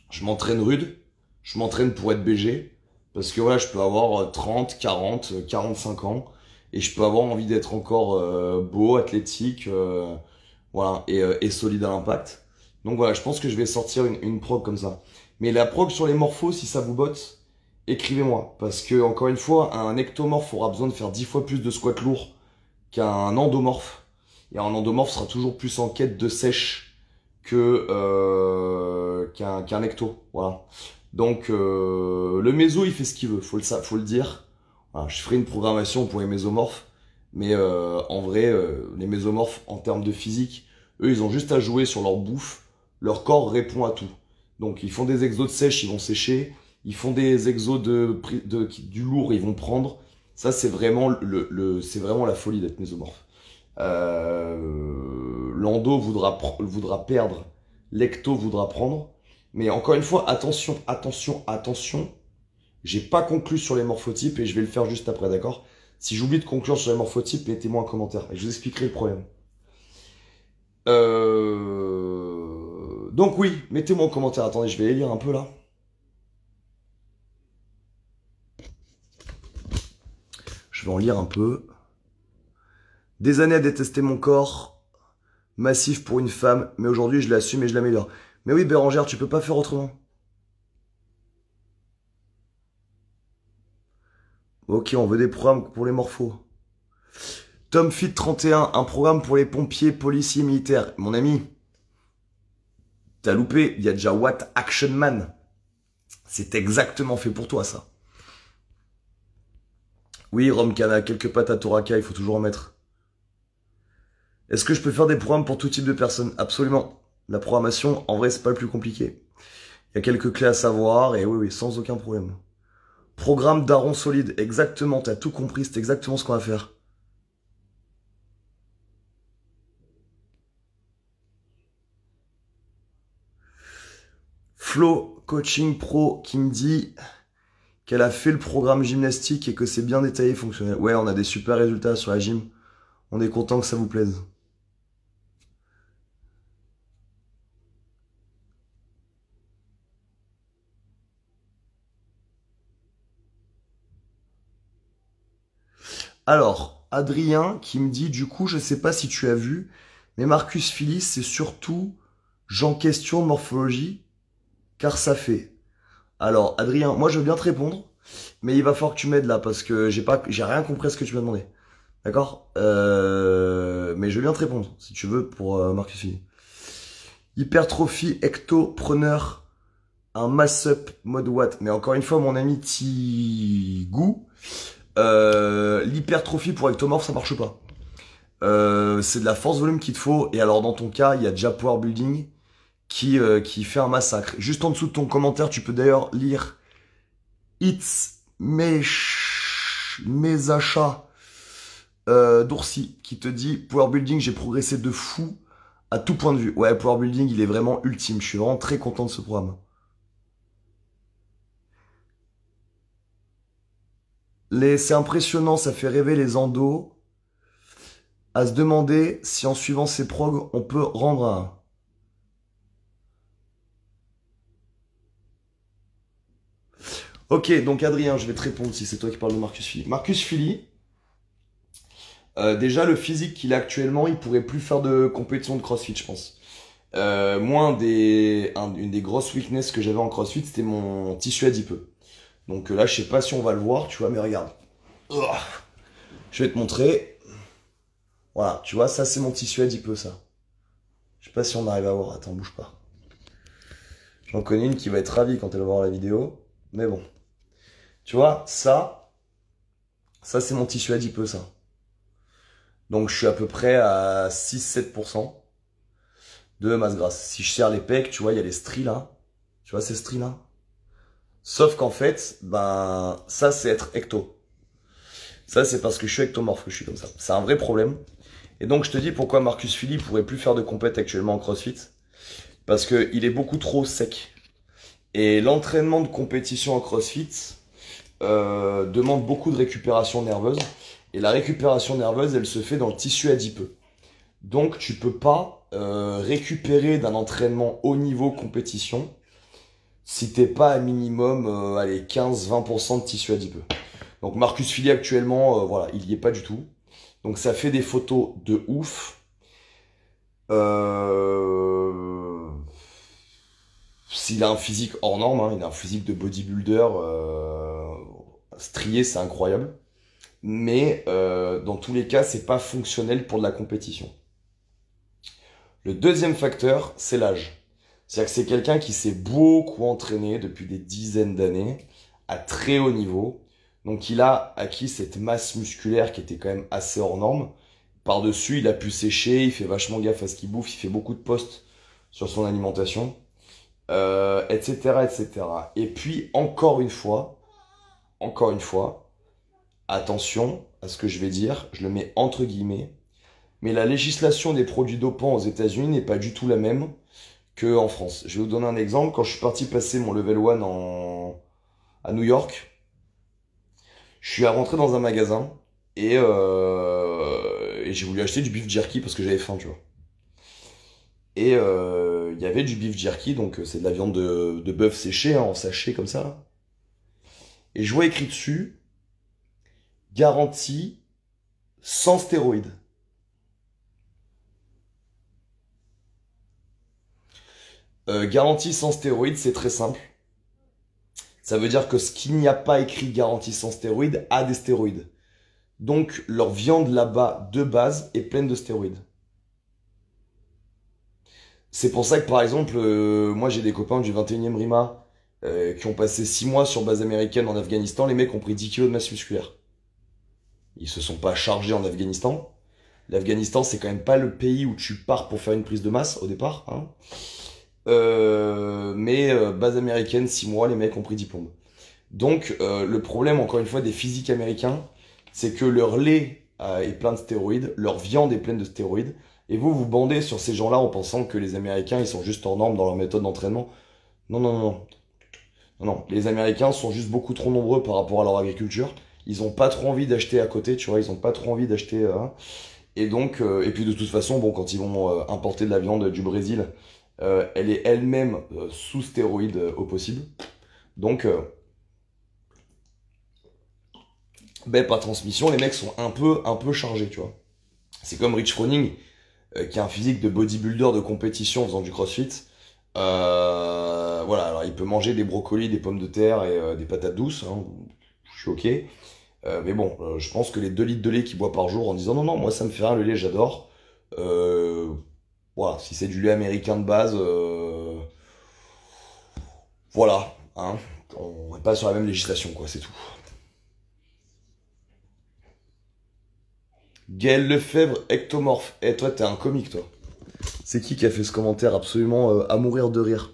[SPEAKER 1] je m'entraîne rude, je m'entraîne pour être BG parce que voilà, je peux avoir 30, 40, 45 ans et je peux avoir envie d'être encore beau, athlétique, voilà et solide à l'impact. Donc voilà, je pense que je vais sortir une prog comme ça. Mais la prog sur les morphos, si ça vous botte, écrivez-moi. Parce que, encore une fois, un ectomorphe aura besoin de faire 10 fois plus de squats lourds qu'un endomorphe. Et un endomorphe sera toujours plus en quête de sèche qu'un ecto. Voilà. Donc, le méso, il fait ce qu'il veut, faut le dire. Voilà, je ferai une programmation pour les mésomorphes. Mais en vrai, les mésomorphes, en termes de physique, eux, ils ont juste à jouer sur leur bouffe. Leur corps répond à tout. Donc, ils font des exos de sèche, ils vont sécher. Ils font des exos du lourd, ils vont prendre. Ça, c'est vraiment c'est vraiment la folie d'être mésomorphe. L'endo voudra perdre, l'ecto voudra prendre. Mais encore une fois, attention, attention, attention. J'ai pas conclu sur les morphotypes et je vais le faire juste après, d'accord? Si j'oublie de conclure sur les morphotypes, mettez-moi un commentaire et je vous expliquerai le problème. Donc oui, mettez-moi en commentaire. Attendez, je vais les lire un peu là. Je vais en lire un peu. Des années à détester mon corps, massif pour une femme, mais aujourd'hui je l'assume et je l'améliore. Mais oui, Bérangère, tu peux pas faire autrement. Ok, on veut des programmes pour les morphos. Tom Fit 31, un programme pour les pompiers, policiers, militaires. Mon ami, t'as loupé, il y a déjà What Action Man. C'est exactement fait pour toi, ça. Oui, Romkana, quelques pattes à Toraka, il faut toujours en mettre. Est-ce que je peux faire des programmes pour tout type de personnes? Absolument. La programmation, en vrai, c'est pas le plus compliqué. Il y a quelques clés à savoir, et oui, sans aucun problème. Programme daron solide, exactement, t'as tout compris, c'est exactement ce qu'on va faire. Flo Coaching Pro qui me dit qu'elle a fait le programme gymnastique et que c'est bien détaillé et fonctionnel. Ouais, on a des super résultats sur la gym. On est content que ça vous plaise. Alors, Adrien qui me dit, du coup, je sais pas si tu as vu, mais Marcus Philly, c'est surtout Jean question de morphologie, car ça fait. Alors, Adrien, moi je veux bien te répondre, mais il va falloir que tu m'aides là, parce que j'ai rien compris à ce que tu m'as demandé. D'accord mais je veux bien te répondre, si tu veux, pour Marcus Philly. Hypertrophie ectopreneur, un mass-up mode watt. Mais encore une fois, mon ami Tigou, l'hypertrophie pour ectomorph, ça marche pas. C'est de la force volume qu'il te faut. Et alors, dans ton cas, il y a déjà Power Building qui fait un massacre. Juste en dessous de ton commentaire, tu peux d'ailleurs lire It's mes achats d'Oursi qui te dit Power Building, j'ai progressé de fou à tout point de vue. Ouais, Power Building, il est vraiment ultime. Je suis vraiment très content de ce programme. C'est impressionnant, ça fait rêver les endos. À se demander si en suivant ces progs, on peut rendre un. Ok, donc Adrien, je vais te répondre si c'est toi qui parles de Marcus Philly. Marcus Philly, déjà le physique qu'il a actuellement, il pourrait plus faire de compétition de CrossFit, je pense. Moi, une des grosses weaknesses que j'avais en CrossFit, c'était mon tissu adipeux. Donc là, je sais pas si on va le voir, tu vois, mais regarde. Ouah. Je vais te montrer. Voilà, tu vois, ça c'est mon tissu adipeux, ça. Je sais pas si on arrive à voir. Attends, bouge pas. J'en connais une qui va être ravie quand elle va voir la vidéo. Mais bon. Tu vois, ça c'est mon tissu adipeux, ça. Donc je suis à peu près à 6-7% de masse grasse. Si je serre les pecs, tu vois, il y a les stries là. Tu vois ces stries là. Sauf qu'en fait, ben, ça c'est être ecto. Ça c'est parce que je suis ectomorphe que je suis comme ça. C'est un vrai problème. Et donc je te dis pourquoi Marcus Philly pourrait plus faire de compète actuellement en CrossFit. Parce qu'il est beaucoup trop sec. Et l'entraînement de compétition en CrossFit demande beaucoup de récupération nerveuse. Et la récupération nerveuse, elle se fait dans le tissu adipeux. Donc tu peux pas récupérer d'un entraînement haut niveau compétition si t'es pas à minimum allez, 15-20% de tissu adipeux. Donc Marcus Philly actuellement, voilà, il y est pas du tout. Donc ça fait des photos de ouf. S'il a un physique hors norme, hein, il a un physique de bodybuilder strié, c'est incroyable. Mais dans tous les cas, c'est pas fonctionnel pour de la compétition. Le deuxième facteur, c'est l'âge. C'est-à-dire que c'est quelqu'un qui s'est beaucoup entraîné depuis des dizaines d'années, à très haut niveau. Donc il a acquis cette masse musculaire qui était quand même assez hors norme. Par-dessus, il a pu sécher, il fait vachement gaffe à ce qu'il bouffe, il fait beaucoup de posts sur son alimentation, etc., etc. Et puis, encore une fois, attention à ce que je vais dire, je le mets entre guillemets, mais la législation des produits dopants aux États-Unis n'est pas du tout la même qu'en France. Je vais vous donner un exemple. Quand je suis parti passer mon level 1 à New York, je suis rentré dans un magasin et j'ai voulu acheter du beef jerky parce que j'avais faim, tu vois. Et il y avait du beef jerky, donc c'est de la viande de bœuf séchée, hein, en sachet comme ça, là. Et je vois écrit dessus, garantie sans stéroïdes. Garantie sans stéroïdes, c'est très simple. Ça veut dire que ce qu'il n'y a pas écrit garantie sans stéroïdes a des stéroïdes. Donc leur viande là-bas de base est pleine de stéroïdes. C'est pour ça que par exemple, moi j'ai des copains du 21e RIMA qui ont passé 6 mois sur base américaine en Afghanistan. Les mecs ont pris 10 kilos de masse musculaire. Ils se sont pas chargés en Afghanistan. L'Afghanistan, c'est quand même pas le pays où tu pars pour faire une prise de masse au départ, hein. Mais base américaine, 6 mois, les mecs ont pris 10 plombes. Donc le problème, encore une fois, des physiques américains, c'est que leur lait est plein de stéroïdes, leur viande est pleine de stéroïdes, et vous bandez sur ces gens-là en pensant que les Américains, ils sont juste hors normes dans leur méthode d'entraînement. Non, non, non, non. Non, non. Les Américains sont juste beaucoup trop nombreux par rapport à leur agriculture. Ils ont pas trop envie d'acheter à côté, tu vois, ils ont pas trop envie d'acheter... et donc, et puis de toute façon, bon, quand ils vont importer de la viande du Brésil, elle est elle-même sous stéroïdes au possible. Donc, ben, par transmission, les mecs sont un peu chargés, tu vois. C'est comme Rich Froning, qui a un physique de bodybuilder de compétition en faisant du crossfit. Voilà, alors il peut manger des brocolis, des pommes de terre et des patates douces, hein, je suis ok. Mais bon, je pense que les 2 litres de lait qu'il boit par jour en disant non, non, moi ça me fait rien, le lait j'adore. Euh, voilà, si c'est du lait américain de base, voilà, hein, on n'est pas sur la même législation, quoi, c'est tout. Gaël Lefebvre, ectomorphe. Eh, toi, t'es un comique, toi. C'est qui a fait ce commentaire absolument à mourir de rire?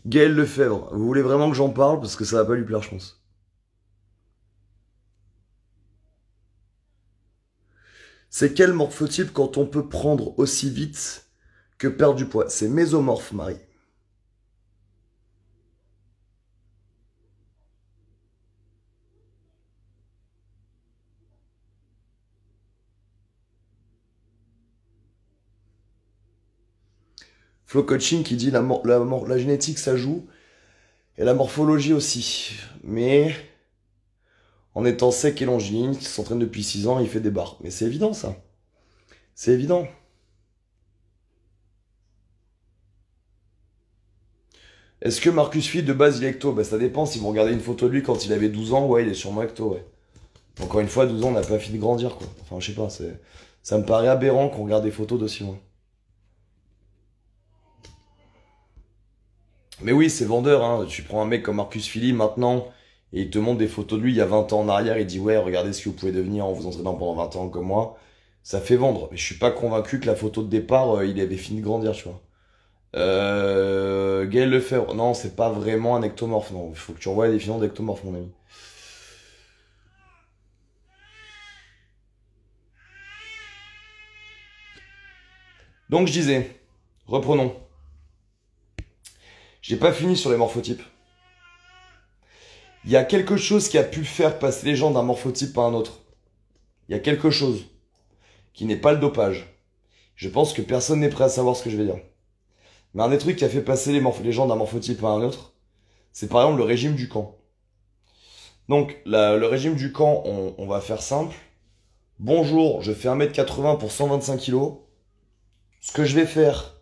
[SPEAKER 1] Gaël Lefebvre, vous voulez vraiment que j'en parle? Parce que ça va pas lui plaire, je pense. C'est quel morphotype quand on peut prendre aussi vite que perdre du poids? C'est mésomorphe, Marie. Flo Coaching qui dit la génétique ça joue et la morphologie aussi. Mais en étant sec et longiligne, qui s'entraîne depuis 6 ans, il fait des barres. Mais c'est évident ça. C'est évident. Est-ce que Marcus Phil de base il est ecto? Bah ça dépend, si vous regardez une photo de lui quand il avait 12 ans, ouais il est sûrement ecto, ouais. Encore une fois, 12 ans on n'a pas fini de grandir quoi. Enfin je sais pas, ça me paraît aberrant qu'on regarde des photos d'aussi loin. Mais oui, c'est vendeur, hein. Tu prends un mec comme Marcus Philly maintenant, et il te montre des photos de lui il y a 20 ans en arrière, il dit ouais, regardez ce que vous pouvez devenir en vous entraînant pendant 20 ans comme moi. Ça fait vendre. Mais je suis pas convaincu que la photo de départ, il avait fini de grandir, tu vois. Gaël Lefebvre, non, c'est pas vraiment un ectomorphe, non. Il faut que tu revoies la définition d'ectomorphe, mon ami. Donc je disais, reprenons. J'ai pas fini sur les morphotypes. Il y a quelque chose qui a pu faire passer les gens d'un morphotype à un autre. Il y a quelque chose qui n'est pas le dopage. Je pense que personne n'est prêt à savoir ce que je vais dire. Mais un des trucs qui a fait passer les gens d'un morphotype à un autre, c'est par exemple le régime du camp. Donc, le régime du camp, on va faire simple. Bonjour, je fais 1m80 pour 125 kilos. Ce que je vais faire,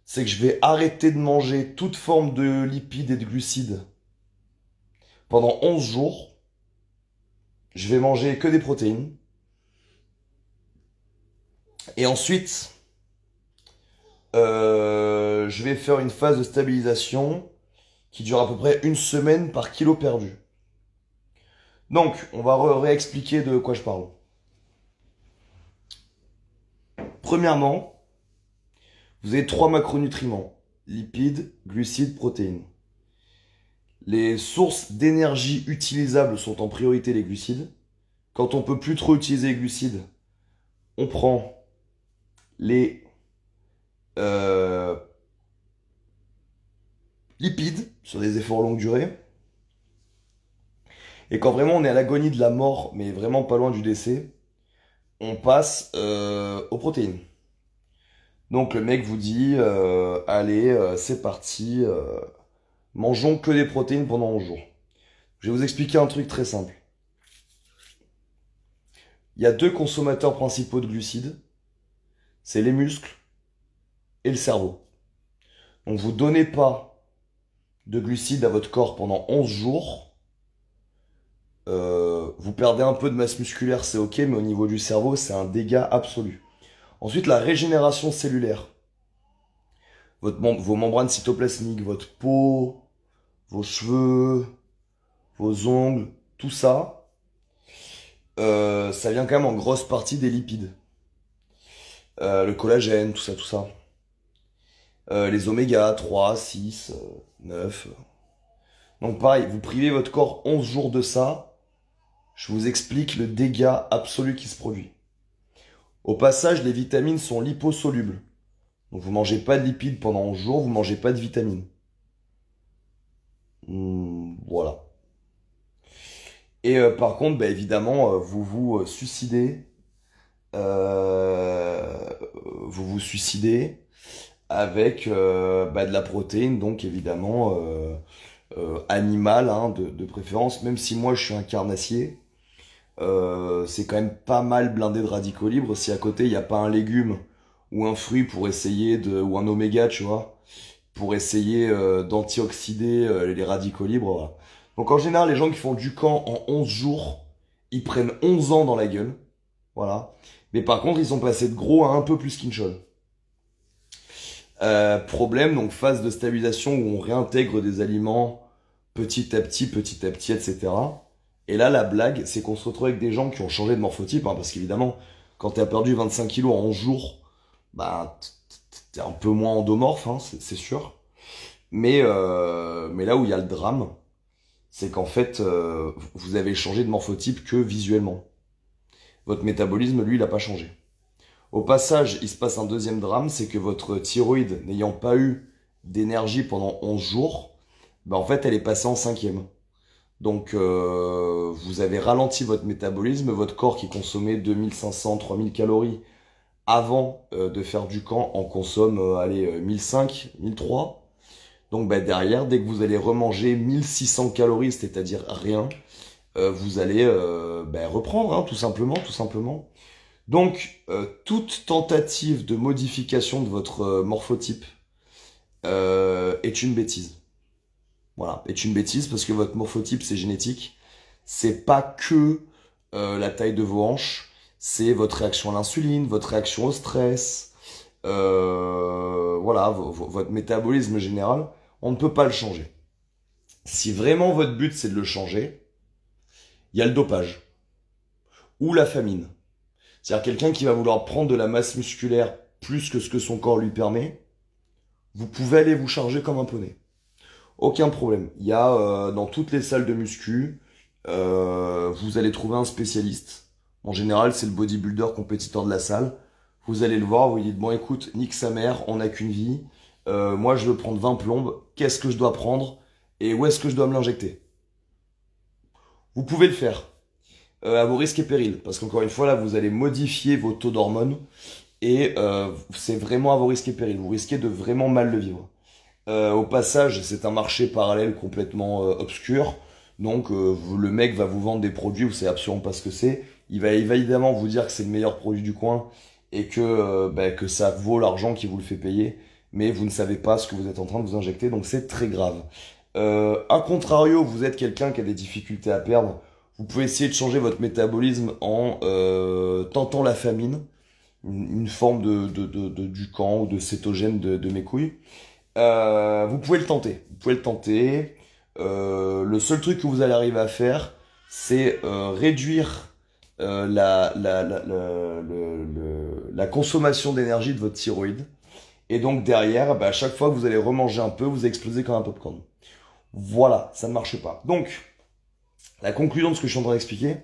[SPEAKER 1] c'est que je vais arrêter de manger toute forme de lipides et de glucides pendant 11 jours. Je vais manger que des protéines. Et ensuite, je vais faire une phase de stabilisation qui dure à peu près une semaine par kilo perdu. Donc, on va réexpliquer de quoi je parle. Premièrement, vous avez 3 macronutriments: lipides, glucides, protéines. Les sources d'énergie utilisables sont en priorité les glucides. Quand on peut plus trop utiliser les glucides, on prend les euh, lipides sur des efforts longue durée. Et quand vraiment on est à l'agonie de la mort, mais vraiment pas loin du décès, on passe aux protéines. Donc le mec vous dit, allez, c'est parti, mangeons que des protéines pendant 11 jours. Je vais vous expliquer un truc très simple. Il y a 2 consommateurs principaux de glucides, c'est les muscles et le cerveau. Donc vous donnez pas de glucides à votre corps pendant 11 jours, vous perdez un peu de masse musculaire, c'est ok, mais au niveau du cerveau, c'est un dégât absolu. Ensuite, la régénération cellulaire. Vos membranes cytoplasmiques, votre peau, vos cheveux, vos ongles, tout ça, ça vient quand même en grosse partie des lipides. Le collagène, tout ça, tout ça. Les oméga 3, 6, 9. Donc pareil, vous privez votre corps 11 jours de ça, je vous explique le dégât absolu qui se produit. Au passage, les vitamines sont liposolubles. Donc vous mangez pas de lipides pendant 11 jours, vous mangez pas de vitamines. Voilà. Et par contre, bah, évidemment, vous vous suicidez. euh, vous vous suicidez avec bah, de la protéine, donc évidemment animal, hein, de préférence, même si moi je suis un carnassier, c'est quand même pas mal blindé de radicaux libres. Si à côté il n'y a pas un légume ou un fruit pour essayer ou un oméga, tu vois, pour essayer d'antioxyder les radicaux libres. Voilà. Donc en général, les gens qui font du camp en 11 jours, ils prennent 11 ans dans la gueule. Voilà. Mais par contre, ils sont passés de gros à un peu plus qu'Inchon. Problème, donc phase de stabilisation où on réintègre des aliments petit à petit, etc. Et là, la blague, c'est qu'on se retrouve avec des gens qui ont changé de morphotype, hein, parce qu'évidemment, quand t'as perdu 25 kilos en 11 jours, bah, t'es un peu moins endomorphe, hein, c'est sûr. Mais là où il y a le drame, c'est qu'en fait, vous avez changé de morphotype que visuellement. Votre métabolisme, lui, il n'a pas changé. Au passage, il se passe un deuxième drame, c'est que votre thyroïde, n'ayant pas eu d'énergie pendant 11 jours, bah en fait, elle est passée en cinquième. Donc, vous avez ralenti votre métabolisme, votre corps qui consommait 2500, 3000 calories avant de faire du camp en consomme, allez, 1500, 1300. Donc bah, derrière, dès que vous allez remanger 1600 calories, c'est-à-dire rien, vous allez bah, reprendre, hein, tout simplement, tout simplement. Donc, toute tentative de modification de votre morphotype est une bêtise. Voilà, est une bêtise parce que votre morphotype, c'est génétique. C'est pas que la taille de vos hanches, c'est votre réaction à l'insuline, votre réaction au stress, voilà, votre métabolisme général. On ne peut pas le changer. Si vraiment votre but c'est de le changer, il y a le dopage ou la famine. C'est-à-dire quelqu'un qui va vouloir prendre de la masse musculaire plus que ce que son corps lui permet, vous pouvez aller vous charger comme un poney. Aucun problème. Il y a dans toutes les salles de muscu, vous allez trouver un spécialiste. En général, c'est le bodybuilder compétiteur de la salle. Vous allez le voir, vous lui dites, bon écoute, nique sa mère, on n'a qu'une vie. Moi, je veux prendre 20 plombes. Qu'est-ce que je dois prendre et où est-ce que je dois me l'injecter? Vous pouvez le faire à vos risques et périls. Parce qu'encore une fois, là, vous allez modifier vos taux d'hormones et c'est vraiment à vos risques et périls. Vous risquez de vraiment mal le vivre. Au passage, c'est un marché parallèle complètement obscur. Donc, le mec va vous vendre des produits, vous savez absolument pas ce que c'est. Il va évidemment vous dire que c'est le meilleur produit du coin et que ça vaut l'argent qui vous le fait payer. Mais vous ne savez pas ce que vous êtes en train de vous injecter, donc c'est très grave. A contrario, vous êtes quelqu'un qui a des difficultés à perdre. Vous pouvez essayer de changer votre métabolisme en tentant la famine, une forme du camp ou de cétogène de mes couilles. Vous pouvez le tenter. Vous pouvez le tenter. Le seul truc que vous allez arriver à faire, c'est réduire la consommation d'énergie de votre thyroïde. Et donc derrière, bah, à chaque fois que vous allez remanger un peu, vous explosez comme un popcorn. Voilà, ça ne marche pas. Donc, la conclusion de ce que je suis en train d'expliquer,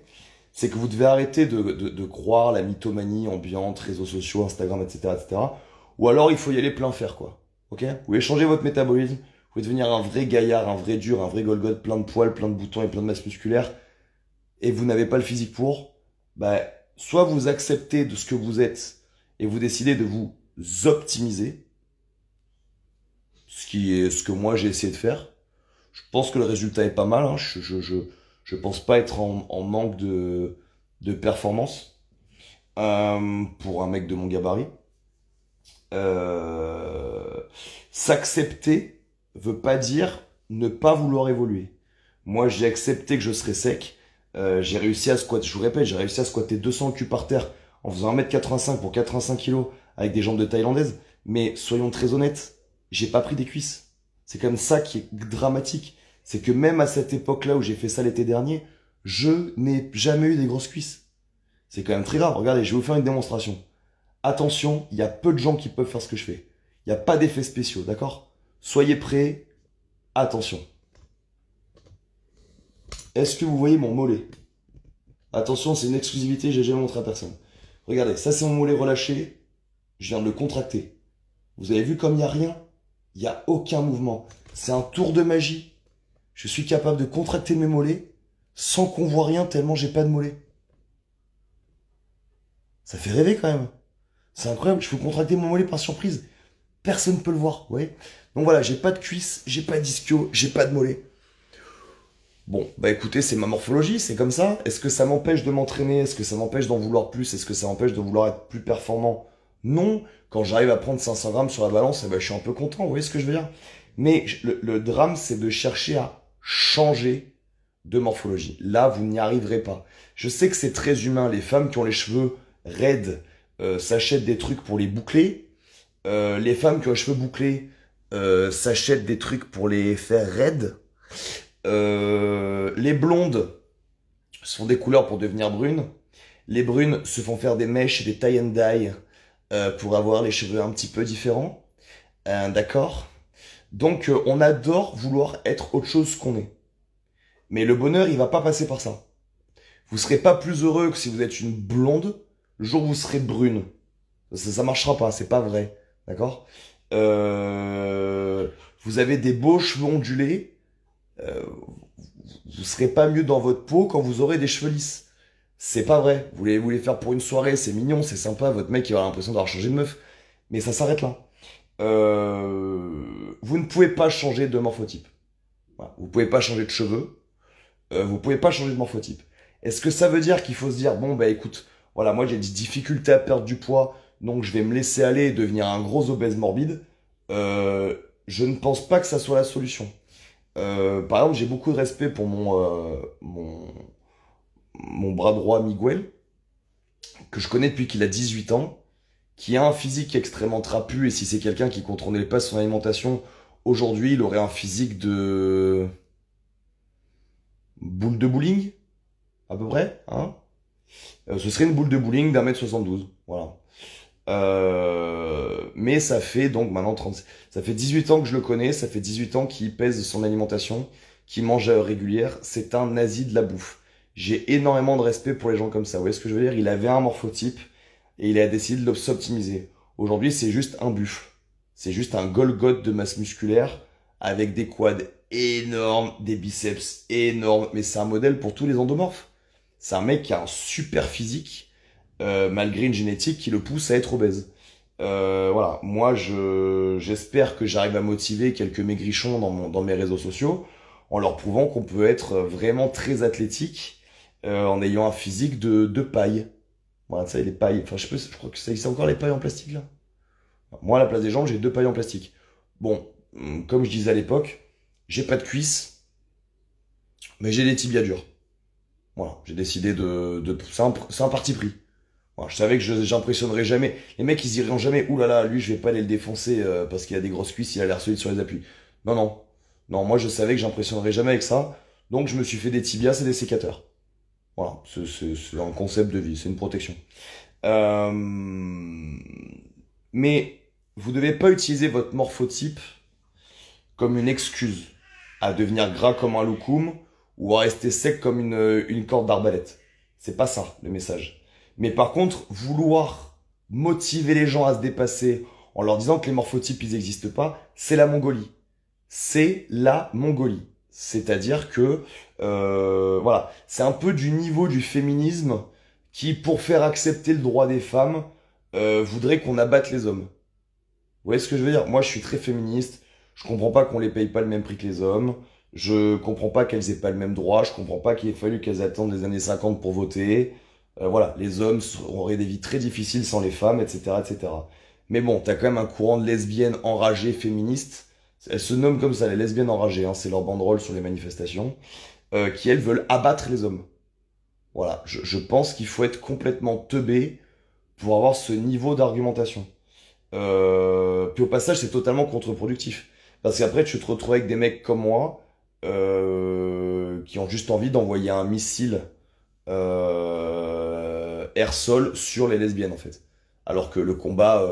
[SPEAKER 1] c'est que vous devez arrêter de croire la mythomanie ambiante, réseaux sociaux, Instagram, etc., etc. Ou alors il faut y aller plein fer, quoi. Ok? Vous voulez changer votre métabolisme, vous voulez devenir un vrai gaillard, un vrai dur, un vrai Golgoth, plein de poils, plein de boutons et plein de masse musculaire, et vous n'avez pas le physique pour, bah, soit vous acceptez de ce que vous êtes et vous décidez de vous optimiser, ce qui est ce que moi j'ai essayé de faire. Je pense que le résultat est pas mal, hein. Je pense pas être en manque de performance pour un mec de mon gabarit. Euh, S'accepter veut pas dire ne pas vouloir évoluer. Moi, j'ai accepté que je serais sec. J'ai réussi à squatter, je vous répète, j'ai réussi à squatter 200 culs par terre en faisant 1m85 pour 85 kilos avec des jambes de thaïlandaise. Mais soyons très honnêtes, j'ai pas pris des cuisses. C'est comme ça qui est dramatique. C'est que même à cette époque-là où j'ai fait ça l'été dernier, je n'ai jamais eu des grosses cuisses. C'est quand même très rare. Regardez, je vais vous faire une démonstration. Attention, il y a peu de gens qui peuvent faire ce que je fais. Il n'y a pas d'effets spéciaux, d'accord? Soyez prêts. Attention. Est-ce que vous voyez mon mollet? Attention, c'est une exclusivité, j'ai jamais montré à personne. Regardez, ça c'est mon mollet relâché. Je viens de le contracter. Vous avez vu comme il n'y a rien? Il n'y a aucun mouvement. C'est un tour de magie. Je suis capable de contracter mes mollets sans qu'on voit rien tellement j'ai pas de mollets. Ça fait rêver quand même. C'est incroyable, je peux contracter mon mollet par surprise. Personne ne peut le voir, vous voyez. Donc voilà, j'ai pas de cuisse, j'ai pas d'ischio, j'ai pas de mollet. Bon, bah écoutez, c'est ma morphologie, c'est comme ça. Est-ce que ça m'empêche de m'entraîner? Est-ce que ça m'empêche d'en vouloir plus? Est-ce que ça m'empêche de vouloir être plus performant? Non. Quand j'arrive à prendre 500 grammes sur la balance, eh ben, je suis un peu content, vous voyez ce que je veux dire? Mais le drame, c'est de chercher à changer de morphologie. Là, vous n'y arriverez pas. Je sais que c'est très humain. Les femmes qui ont les cheveux raides s'achètent des trucs pour les boucler. Les femmes qui ont les cheveux bouclés s'achètent des trucs pour les faire raides. Les blondes se font des couleurs pour devenir brunes. Les brunes se font faire des mèches et des tie and dye pour avoir les cheveux un petit peu différents. D'accord. Donc on adore vouloir être autre chose qu'on est. Mais le bonheur, il va pas passer par ça. Vous serez pas plus heureux que si vous êtes une blonde le jour où vous serez brune. Ça marchera pas, c'est pas vrai. D'accord. Vous avez des beaux cheveux ondulés. euh, vous serez pas mieux dans votre peau quand vous aurez des cheveux lisses. C'est pas vrai. Vous les faire pour une soirée, c'est mignon, c'est sympa, votre mec il va avoir l'impression d'avoir changé de meuf. Mais ça s'arrête là. Vous ne pouvez pas changer de morphotype. Voilà. Vous pouvez pas changer de cheveux. Vous pouvez pas changer de morphotype. Est-ce que ça veut dire qu'il faut se dire, bon bah écoute, voilà, moi j'ai des difficultés à perdre du poids, donc je vais me laisser aller et devenir un gros obèse morbide. Je ne pense pas que ça soit la solution. Par exemple, j'ai beaucoup de respect pour mon bras droit Miguel, que je connais depuis qu'il a 18 ans, qui a un physique extrêmement trapu, et si c'est quelqu'un qui contrôlait pas son alimentation, aujourd'hui il aurait un physique de boule de bowling, à peu près, hein. Ce serait une boule de bowling d'1m72, voilà. Mais ça fait donc maintenant 30, ça fait 18 ans que je le connais, ça fait 18 ans qu'il pèse son alimentation, qu'il mange à heure régulière, c'est un nazi de la bouffe. J'ai énormément de respect pour les gens comme ça, vous voyez ce que je veux dire? Il avait un morphotype et il a décidé de s'optimiser. Aujourd'hui, c'est juste un buffle. C'est juste un Golgoth de masse musculaire avec des quads énormes, des biceps énormes, mais c'est un modèle pour tous les endomorphes. C'est un mec qui a un super physique, malgré une génétique qui le pousse à être obèse. Voilà, moi j'espère que j'arrive à motiver quelques maigrichons dans mes réseaux sociaux en leur prouvant qu'on peut être vraiment très athlétique en ayant un physique de paille. Voilà, tu sais, les pailles, enfin je crois que ça existe encore les pailles en plastique là. Moi à la place des jambes j'ai deux pailles en plastique. Bon, comme je disais à l'époque, j'ai pas de cuisses, mais j'ai des tibias durs. Voilà, j'ai décidé c'est un parti pris. Voilà, je savais que j'impressionnerais jamais. Les mecs, ils diront jamais, ouh là là, lui, je vais pas aller le défoncer parce qu'il a des grosses cuisses, il a l'air solide sur les appuis. Non, non. Non, moi, je savais que j'impressionnerais jamais avec ça. Donc, je me suis fait des tibias et des sécateurs. Voilà, c'est un concept de vie, c'est une protection. Euh, Mais vous devez pas utiliser votre morphotype comme une excuse à devenir gras comme un loukoum ou à rester sec comme une corde d'arbalète. C'est pas ça le message. Mais par contre, vouloir motiver les gens à se dépasser en leur disant que les morphotypes ils n'existent pas, c'est la Mongolie. C'est la Mongolie. C'est-à-dire que voilà, c'est un peu du niveau du féminisme qui, pour faire accepter le droit des femmes, voudrait qu'on abatte les hommes. Vous voyez ce que je veux dire? Moi, je suis très féministe. Je comprends pas qu'on les paye pas le même prix que les hommes. Je comprends pas qu'elles aient pas le même droit. Je comprends pas qu'il ait fallu qu'elles attendent les années 50 pour voter. Voilà, les hommes auraient des vies très difficiles sans les femmes, etc., etc. Mais bon, t'as quand même un courant de lesbiennes enragées féministes. Elles se nomment comme ça, les lesbiennes enragées, hein, c'est leur banderole sur les manifestations, qui elles veulent abattre les hommes. Voilà, je pense qu'il faut être complètement teubé pour avoir ce niveau d'argumentation. Puis au passage, c'est totalement contre-productif. Parce qu'après, tu te retrouves avec des mecs comme moi qui ont juste envie d'envoyer un missile air-sol sur les lesbiennes, en fait. Alors que le combat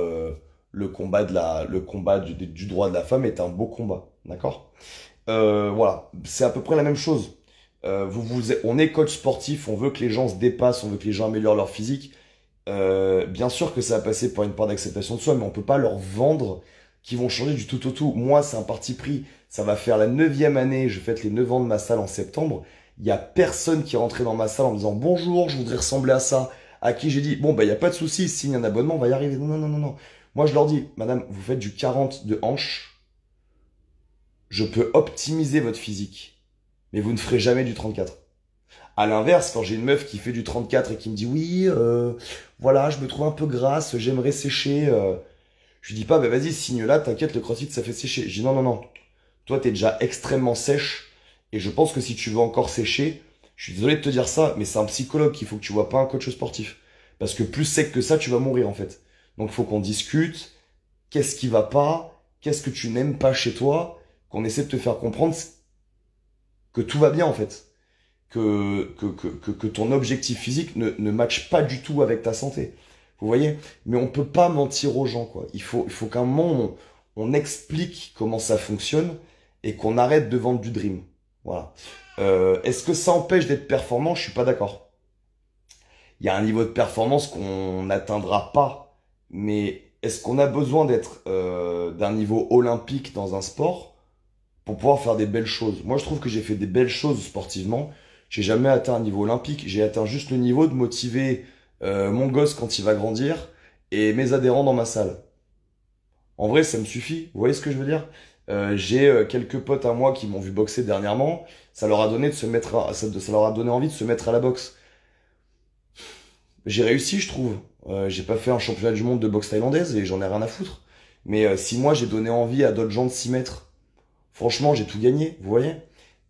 [SPEAKER 1] du droit de la femme est un beau combat. D'accord? Voilà, c'est à peu près la même chose. On est coach sportif, on veut que les gens se dépassent, on veut que les gens améliorent leur physique. Bien sûr que ça va passer par une part d'acceptation de soi, mais on peut pas leur vendre qu'ils vont changer du tout au tout. Moi, c'est un parti pris. Ça va faire la 9e année. Je fête les 9 ans de ma salle en septembre. Il y a personne qui est rentré dans ma salle en me disant bonjour, je voudrais ressembler à ça. À qui j'ai dit bon bah il y a pas de souci, signe un abonnement, on va y arriver. Non non non non non. Moi je leur dis madame, vous faites du 40 de hanche. Je peux optimiser votre physique, mais vous ne ferez jamais du 34. À l'inverse, quand j'ai une meuf qui fait du 34 et qui me dit oui, voilà, je me trouve un peu grasse, j'aimerais sécher, je lui dis pas, bah vas-y, signe là, t'inquiète, le crossfit ça fait sécher. Je dis non, non, non, toi t'es déjà extrêmement sèche, et je pense que si tu veux encore sécher, je suis désolé de te dire ça, mais c'est un psychologue qu'il faut que tu vois, pas un coach sportif. Parce que plus sec que ça, tu vas mourir en fait. Donc il faut qu'on discute, qu'est-ce qui va pas, qu'est-ce que tu n'aimes pas chez toi, qu'on essaie de te faire comprendre que tout va bien en fait. Que ton objectif physique ne matche pas du tout avec ta santé. Vous voyez? Mais on peut pas mentir aux gens, quoi. Il faut qu'à un moment, on explique comment ça fonctionne et qu'on arrête de vendre du dream. Voilà. Est-ce que ça empêche d'être performant? Je suis pas d'accord. Il y a un niveau de performance qu'on n'atteindra pas. Mais est-ce qu'on a besoin d'être d'un niveau olympique dans un sport pour pouvoir faire des belles choses? Moi, je trouve que j'ai fait des belles choses sportivement. J'ai jamais atteint un niveau olympique. J'ai atteint juste le niveau de motiver mon gosse quand il va grandir et mes adhérents dans ma salle. En vrai, ça me suffit. Vous voyez ce que je veux dire? J'ai quelques potes à moi qui m'ont vu boxer dernièrement. Ça leur a donné de se mettre ça leur a donné envie de se mettre à la boxe. J'ai réussi, je trouve. J'ai pas fait un championnat du monde de boxe thaïlandaise et j'en ai rien à foutre. Mais si moi j'ai donné envie à d'autres gens de s'y mettre, franchement, j'ai tout gagné, vous voyez?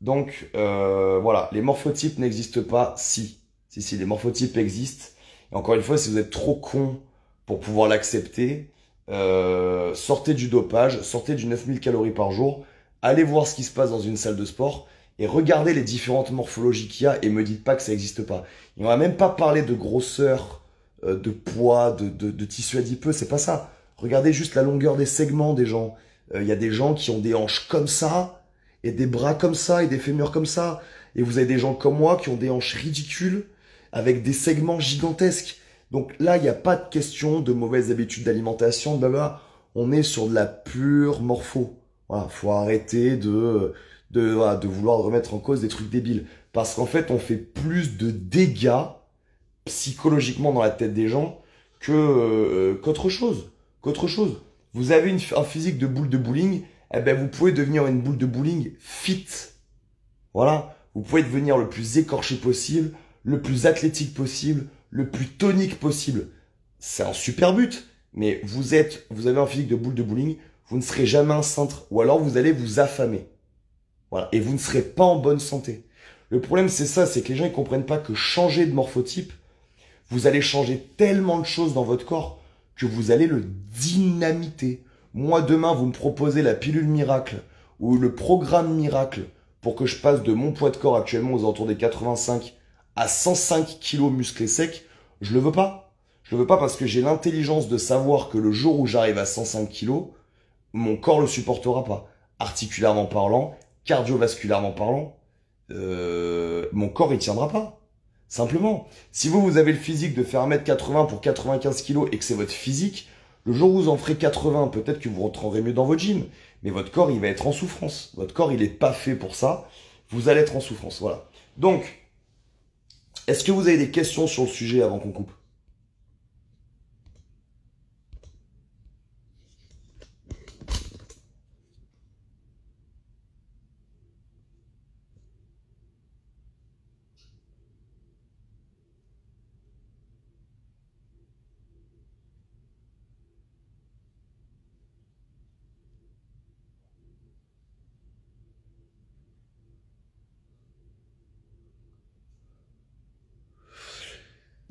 [SPEAKER 1] Donc, voilà, les morphotypes n'existent pas. Si. Si, si, les morphotypes existent. Et encore une fois, si vous êtes trop con pour pouvoir l'accepter, sortez du dopage, sortez du 9000 calories par jour, allez voir ce qui se passe dans une salle de sport et regardez les différentes morphologies qu'il y a et me dites pas que ça n'existe pas. Et on va même pas parler de grosseur, de poids, de tissu adipeux, c'est pas ça. Regardez juste la longueur des segments des gens. Il y a des gens qui ont des hanches comme ça, et des bras comme ça, et des fémurs comme ça. Et vous avez des gens comme moi qui ont des hanches ridicules, avec des segments gigantesques. Donc là, il n'y a pas de question de mauvaises habitudes d'alimentation, blabla. On est sur de la pure morpho. Voilà, faut arrêter voilà, de vouloir remettre en cause des trucs débiles. Parce qu'en fait, on fait plus de dégâts psychologiquement dans la tête des gens qu'autre chose. Qu'autre chose. Vous avez un physique de boule de bowling, eh ben vous pouvez devenir une boule de bowling fit. Voilà. Vous pouvez devenir le plus écorché possible, le plus athlétique possible, le plus tonique possible. C'est un super but. Mais vous avez un physique de boule de bowling, vous ne serez jamais un cintre. Ou alors vous allez vous affamer. Voilà. Et vous ne serez pas en bonne santé. Le problème, c'est ça, c'est que les gens ne comprennent pas que changer de morphotype, vous allez changer tellement de choses dans votre corps que vous allez le dynamiter. Moi, demain, vous me proposez la pilule miracle ou le programme miracle pour que je passe de mon poids de corps actuellement aux alentours des 85 à 105 kilos musclés secs, je le veux pas. Je le veux pas parce que j'ai l'intelligence de savoir que le jour où j'arrive à 105 kilos, mon corps le supportera pas. Articulairement parlant, cardiovasculairement parlant, mon corps il tiendra pas. Simplement. Si vous avez le physique de faire 1m80 pour 95 kilos et que c'est votre physique, le jour où vous en ferez 80, peut-être que vous rentrerez mieux dans votre gym. Mais votre corps, il va être en souffrance. Votre corps, il est pas fait pour ça. Vous allez être en souffrance. Voilà. Donc, est-ce que vous avez des questions sur le sujet avant qu'on coupe?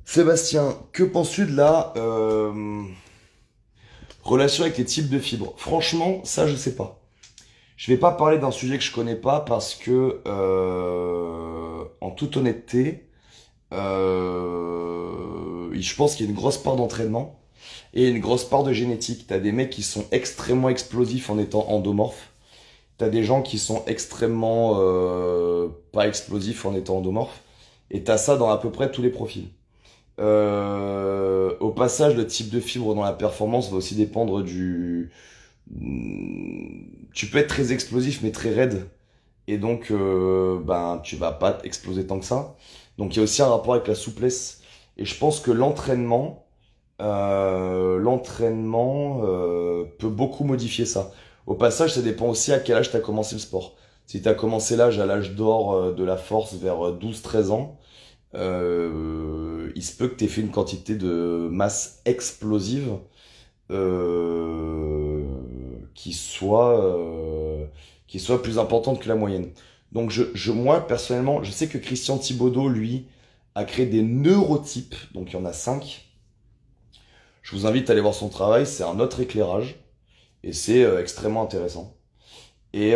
[SPEAKER 1] Sébastien, que penses-tu de la relation avec les types de fibres? Franchement, ça, je sais pas. Je vais pas parler d'un sujet que je connais pas parce que, en toute honnêteté, je pense qu'il y a une grosse part d'entraînement et une grosse part de génétique. T'as des mecs qui sont extrêmement explosifs en étant endomorphes. T'as des gens qui sont extrêmement pas explosifs en étant endomorphes. Et t'as ça dans à peu près tous les profils. Au passage, le type de fibre dans la performance va aussi dépendre du... Tu peux être très explosif mais très raide. Et donc, ben, tu vas pas exploser tant que ça. Donc, il y a aussi un rapport avec la souplesse. Et je pense que l'entraînement peut beaucoup modifier ça. Au passage, ça dépend aussi à quel âge tu as commencé le sport. Si tu as commencé l'âge à l'âge d'or de la force vers 12-13 ans, il se peut que tu aies fait une quantité de masse explosive euh, qui soit, euh, qui soit plus importante que la moyenne. Donc moi, personnellement, je sais que Christian Thibaudeau, lui, a créé des neurotypes, donc il y en a 5. Je vous invite à aller voir son travail, c'est un autre éclairage, et c'est extrêmement intéressant. Et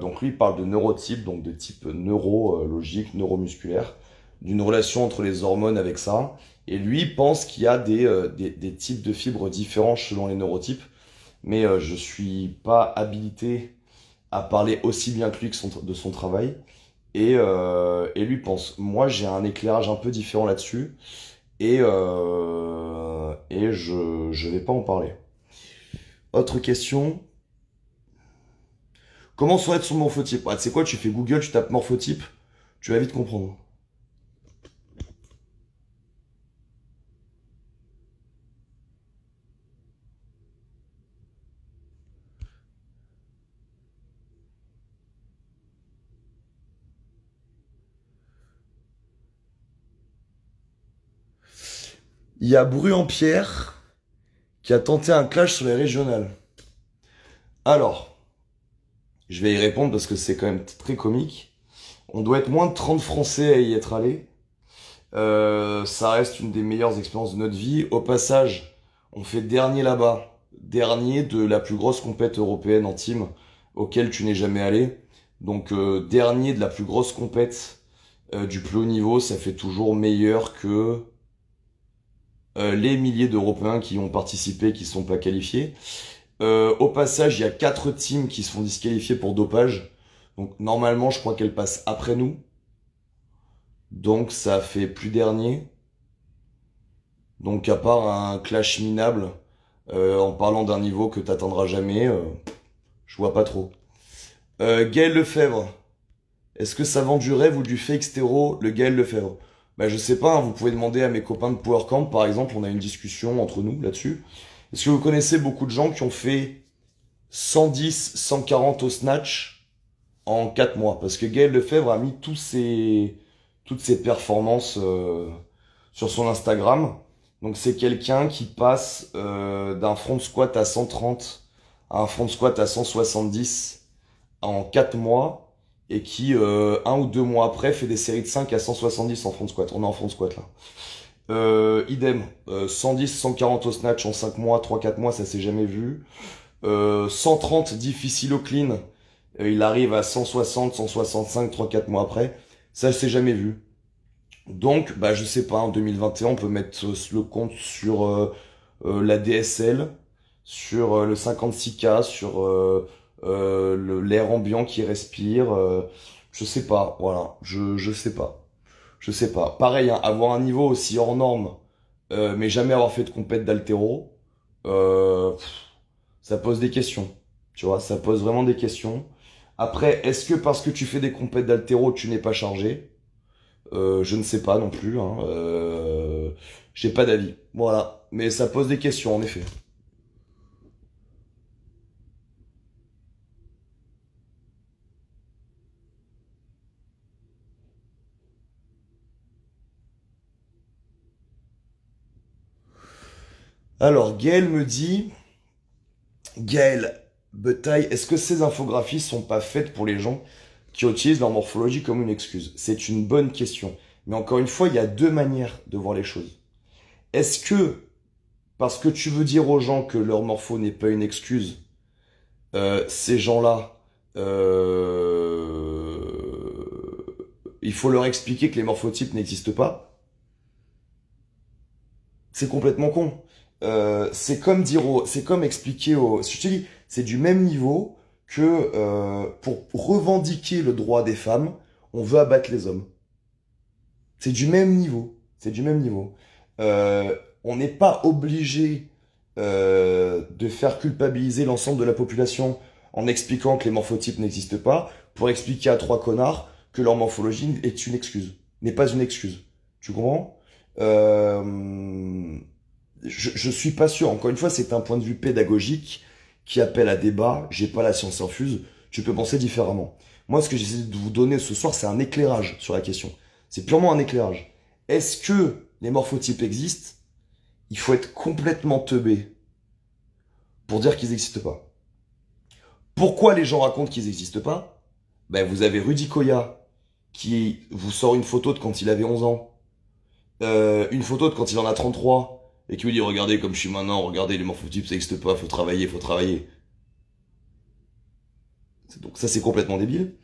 [SPEAKER 1] donc lui, il parle de neurotypes, donc de type neurologique, neuromusculaire, d'une relation entre les hormones avec ça. Et lui pense qu'il y a des types de fibres différents selon les neurotypes, mais je suis pas habilité à parler aussi bien que lui de son travail. Et lui pense. Moi, j'ai un éclairage un peu différent là-dessus, et je vais pas en parler. Autre question. Comment saurait son morphotype? Ah, tu sais quoi, tu fais Google, tu tapes morphotype, tu vas vite comprendre. Il y a Bru-en-Pierre qui a tenté un clash sur les régionales. Alors, je vais y répondre parce que c'est quand même très comique. On doit être moins de 30 Français à y être allés. Ça reste une des meilleures expériences de notre vie. Au passage, on fait dernier là-bas. Dernier de la plus grosse compète européenne en team auquel tu n'es jamais allé. Donc dernier de la plus grosse compète du plus haut niveau, ça fait toujours meilleur que les milliers d'Européens qui ont participé, qui ne sont pas qualifiés. Au passage, il y a 4 teams qui se font disqualifier pour dopage. Donc normalement, je crois qu'elles passent après nous. Donc ça fait plus dernier. Donc à part un clash minable, en parlant d'un niveau que t'atteindras jamais, je vois pas trop. Gaël Lefebvre, est-ce que ça vend du rêve ou du fake stéro, le Gaël Lefebvre? Bah je sais pas, hein, vous pouvez demander à mes copains de Power Camp, par exemple, on a une discussion entre nous là-dessus. Est-ce que vous connaissez beaucoup de gens qui ont fait 110, 140 au snatch en 4 mois? Parce que Gaël Lefebvre a mis toutes ses performances sur son Instagram. Donc c'est quelqu'un qui passe d'un front squat à 130 à un front squat à 170 en 4 mois et qui, 1 ou 2 mois après, fait des séries de 5 à 170 en front squat. On est en front squat là. Idem, 110, 140 au snatch en 5 mois, 3-4 mois, ça s'est jamais vu. 130 difficile au clean, il arrive à 160, 165, 3-4 mois après. Ça s'est jamais vu. Donc, bah, je sais pas, en 2021, on peut mettre le compte sur la DSL, sur le 56K, sur l'air ambiant qui respire. Je sais pas, voilà, je sais pas. Je sais pas. Pareil, hein, avoir un niveau aussi hors norme, mais jamais avoir fait de compète d'haltéro, ça pose des questions. Tu vois, ça pose vraiment des questions. Après, est-ce que parce que tu fais des compètes d'haltéro, tu n'es pas chargé? Je ne sais pas non plus, hein. J'ai pas d'avis. Voilà. Mais ça pose des questions, en effet. Alors, Gaël me dit, Gaël Betaille, est-ce que ces infographies sont pas faites pour les gens qui utilisent leur morphologie comme une excuse? C'est une bonne question. Mais encore une fois, il y a deux manières de voir les choses. Est-ce que, parce que tu veux dire aux gens que leur morpho n'est pas une excuse, ces gens-là, il faut leur expliquer que les morphotypes n'existent pas? C'est complètement con. C'est comme expliquer aux, je te dis, c'est du même niveau que pour revendiquer le droit des femmes, on veut abattre les hommes. C'est du même niveau. C'est du même niveau. On n'est pas obligé de faire culpabiliser l'ensemble de la population en expliquant que les morphotypes n'existent pas pour expliquer à 3 connards que leur morphologie est une excuse, n'est pas une excuse. Tu comprends? Je suis pas sûr. Encore une fois, c'est un point de vue pédagogique qui appelle à débat. J'ai pas la science infuse. Tu peux penser différemment. Moi, ce que j'essaie de vous donner ce soir, c'est un éclairage sur la question. C'est purement un éclairage. Est-ce que les morphotypes existent? Il faut être complètement teubé pour dire qu'ils n'existent pas. Pourquoi les gens racontent qu'ils n'existent pas? Ben, vous avez Rudy Koya qui vous sort une photo de quand il avait 11 ans, une photo de quand il en a 33, et qui vous dit regardez comme je suis maintenant, regardez les morphotypes ça n'existe pas, faut travailler, faut travailler. Donc ça c'est complètement débile.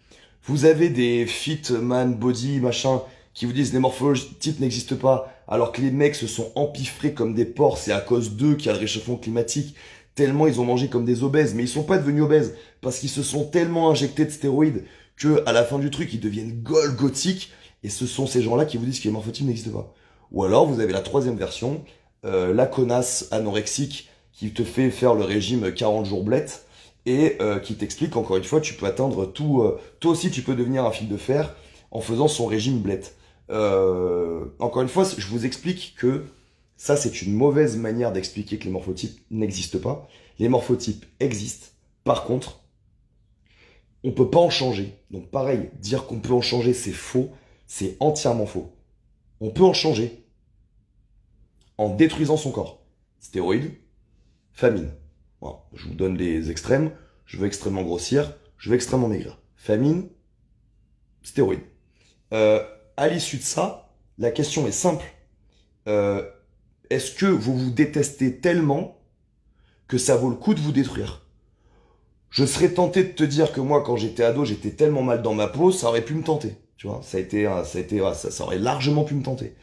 [SPEAKER 1] Vous avez des fit, man, body, machin, qui vous disent les morphotypes n'existent pas, alors que les mecs se sont empiffrés comme des porcs, c'est à cause d'eux qu'il y a le réchauffement climatique, tellement ils ont mangé comme des obèses, mais ils sont pas devenus obèses, parce qu'ils se sont tellement injectés de stéroïdes, que à la fin du truc, ils deviennent gothiques, et ce sont ces gens-là qui vous disent que les morphotypes n'existent pas. Ou alors, vous avez la troisième version, la connasse anorexique, qui te fait faire le régime 40 jours blette, et qui t'explique encore une fois, tu peux atteindre tout, toi aussi tu peux devenir un fil de fer en faisant son régime blette. Encore une fois, je vous explique que ça c'est une mauvaise manière d'expliquer que les morphotypes n'existent pas. Les morphotypes existent. Par contre, on peut pas en changer. Donc pareil, dire qu'on peut en changer c'est faux, c'est entièrement faux. On peut en changer en détruisant son corps. Stéroïdes, famine. Voilà. Je vous donne des extrêmes. Je veux extrêmement grossir, je veux extrêmement maigrir. Famine, stéroïdes. À l'issue de ça, la question est simple. Est-ce que vous vous détestez tellement que ça vaut le coup de vous détruire? Je serais tenté de te dire que moi, quand j'étais ado, j'étais tellement mal dans ma peau, ça aurait pu me tenter. Tu vois, ça aurait largement pu me tenter.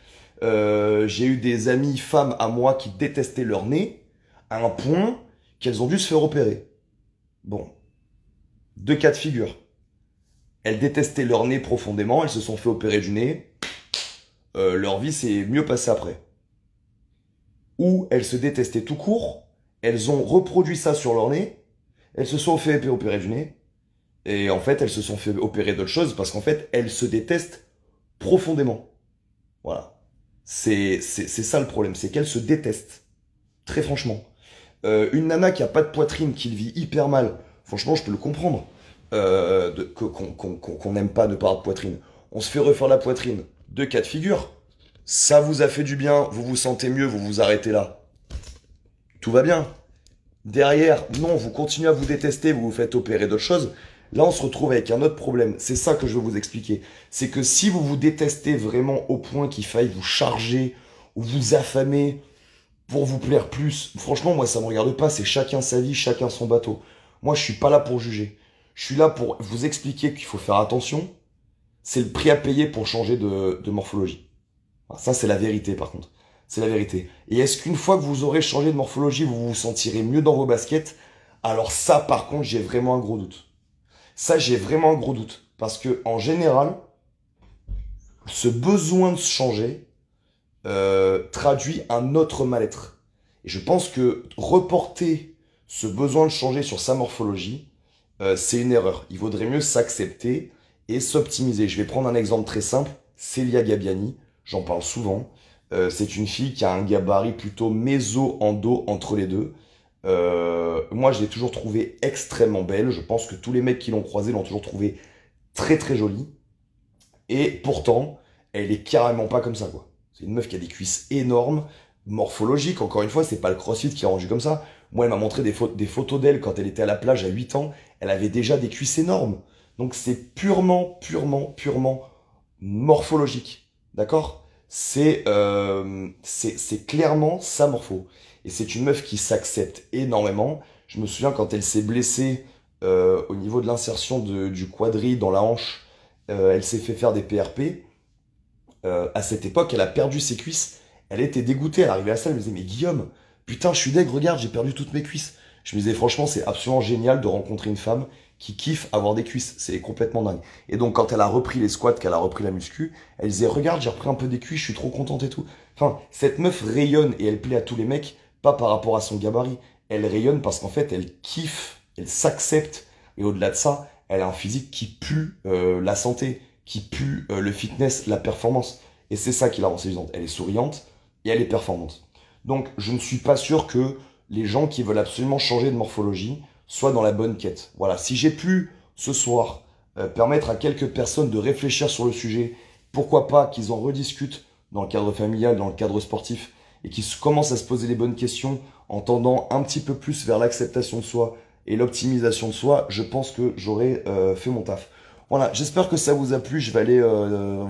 [SPEAKER 1] J'ai eu des amies femmes à moi qui détestaient leur nez à un point qu'elles ont dû se faire opérer. Bon, deux cas de figure. Elles détestaient leur nez profondément, elles se sont fait opérer du nez. Leur vie s'est mieux passée après. Ou elles se détestaient tout court, elles ont reproduit ça sur leur nez, elles se sont fait opérer du nez, et en fait elles se sont fait opérer d'autres choses parce qu'en fait elles se détestent profondément. Voilà. C'est ça le problème, c'est qu'elles se détestent. Très franchement. Une nana qui a pas de poitrine, qui le vit hyper mal, franchement je peux le comprendre. Qu'on n'aime pas ne pas avoir de poitrine. On se fait refaire la poitrine. Deux cas de figure. Ça vous a fait du bien, vous vous sentez mieux, vous vous arrêtez là. Tout va bien. Derrière, non, vous continuez à vous détester, vous vous faites opérer d'autres choses. Là, on se retrouve avec un autre problème. C'est ça que je veux vous expliquer. C'est que si vous vous détestez vraiment au point qu'il faille vous charger ou vous affamer pour vous plaire plus, franchement, moi, ça me regarde pas. C'est chacun sa vie, chacun son bateau. Moi, je suis pas là pour juger. Je suis là pour vous expliquer qu'il faut faire attention. C'est le prix à payer pour changer de morphologie. Ça, c'est la vérité, par contre. C'est la vérité. Et est-ce qu'une fois que vous aurez changé de morphologie, vous vous sentirez mieux dans vos baskets? Alors ça, par contre, j'ai vraiment un gros doute. Ça, j'ai vraiment un gros doute. Parce que, en général, ce besoin de se changer traduit un autre mal-être. Et je pense que reporter ce besoin de changer sur sa morphologie, c'est une erreur. Il vaudrait mieux s'accepter et s'optimiser. Je vais prendre un exemple très simple. Célia Gabiani, j'en parle souvent. C'est une fille qui a un gabarit plutôt méso-endo entre les deux. Moi, je l'ai toujours trouvée extrêmement belle. Je pense que tous les mecs qui l'ont croisée l'ont toujours trouvée très très jolie. Et pourtant, elle est carrément pas comme ça, quoi. C'est une meuf qui a des cuisses énormes, morphologiques. Encore une fois, c'est pas le CrossFit qui a rendu comme ça. Moi, elle m'a montré des photos d'elle quand elle était à la plage à 8 ans. Elle avait déjà des cuisses énormes. Donc c'est purement morphologique. D'accord? C'est clairement sa morpho. Et c'est une meuf qui s'accepte énormément. Je me souviens quand elle s'est blessée au niveau de l'insertion du quadri dans la hanche, elle s'est fait faire des PRP. À cette époque, elle a perdu ses cuisses. Elle était dégoûtée. Elle arrivait à la salle, elle me disait mais Guillaume, putain, je suis deg, regarde, j'ai perdu toutes mes cuisses. Je me disais franchement, c'est absolument génial de rencontrer une femme qui kiffe avoir des cuisses. C'est complètement dingue. Et donc quand elle a repris les squats, qu'elle a repris la muscu, elle disait regarde, j'ai repris un peu des cuisses, je suis trop contente et tout. Enfin, cette meuf rayonne et elle plaît à tous les mecs, pas par rapport à son gabarit. Elle rayonne parce qu'en fait, elle kiffe, elle s'accepte. Et au-delà de ça, elle a un physique qui pue la santé, qui pue le fitness, la performance. Et c'est ça qui la rend séduisante. Elle est souriante et elle est performante. Donc, je ne suis pas sûr que les gens qui veulent absolument changer de morphologie soient dans la bonne quête. Voilà, si j'ai pu, ce soir, permettre à quelques personnes de réfléchir sur le sujet, pourquoi pas qu'ils en rediscutent dans le cadre familial, dans le cadre sportif, et qu'ils commencent à se poser les bonnes questions en tendant un petit peu plus vers l'acceptation de soi et l'optimisation de soi, je pense que j'aurais fait mon taf. Voilà, j'espère que ça vous a plu. Je vais aller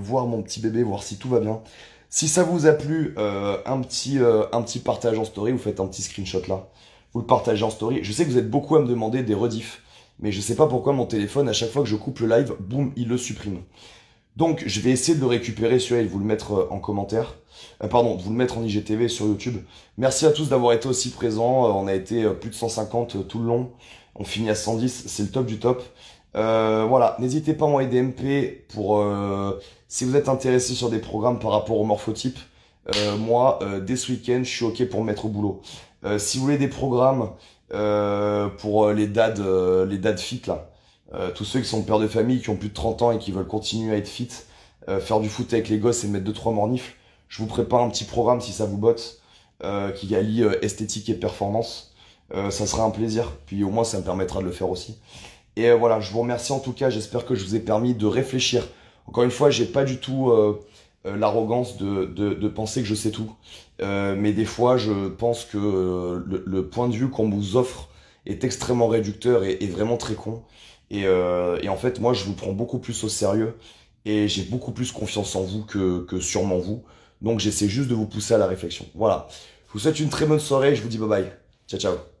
[SPEAKER 1] voir mon petit bébé, voir si tout va bien. Si ça vous a plu, un petit partage en story, vous faites un petit screenshot là. Vous le partagez en story. Je sais que vous êtes beaucoup à me demander des rediffs, mais je sais pas pourquoi mon téléphone, à chaque fois que je coupe le live, boum, il le supprime. Donc, je vais essayer de le récupérer celui-là et de vous le mettre en commentaire. Pardon, de vous le mettre en IGTV sur YouTube. Merci à tous d'avoir été aussi présents. On a été plus de 150 tout le long. On finit à 110, c'est le top du top. Voilà, n'hésitez pas à m'envoyer des MP pour si vous êtes intéressé sur des programmes par rapport au morphotype. Moi, dès ce week-end, je suis OK pour me mettre au boulot. Si vous voulez des programmes pour les dads fit là, tous ceux qui sont pères de famille, qui ont plus de 30 ans et qui veulent continuer à être fit, faire du foot avec les gosses et mettre 2-3 mornifs, je vous prépare un petit programme si ça vous botte, qui allie esthétique et performance. Ça sera un plaisir, puis au moins ça me permettra de le faire aussi. Et voilà, je vous remercie en tout cas, j'espère que je vous ai permis de réfléchir. Encore une fois, j'ai pas du tout l'arrogance de penser que je sais tout. Mais des fois, je pense que le point de vue qu'on vous offre est extrêmement réducteur et vraiment très con. Et en fait, moi, je vous prends beaucoup plus au sérieux et j'ai beaucoup plus confiance en vous que sûrement vous. Donc, j'essaie juste de vous pousser à la réflexion. Voilà. Je vous souhaite une très bonne soirée. Je vous dis bye bye. Ciao, ciao.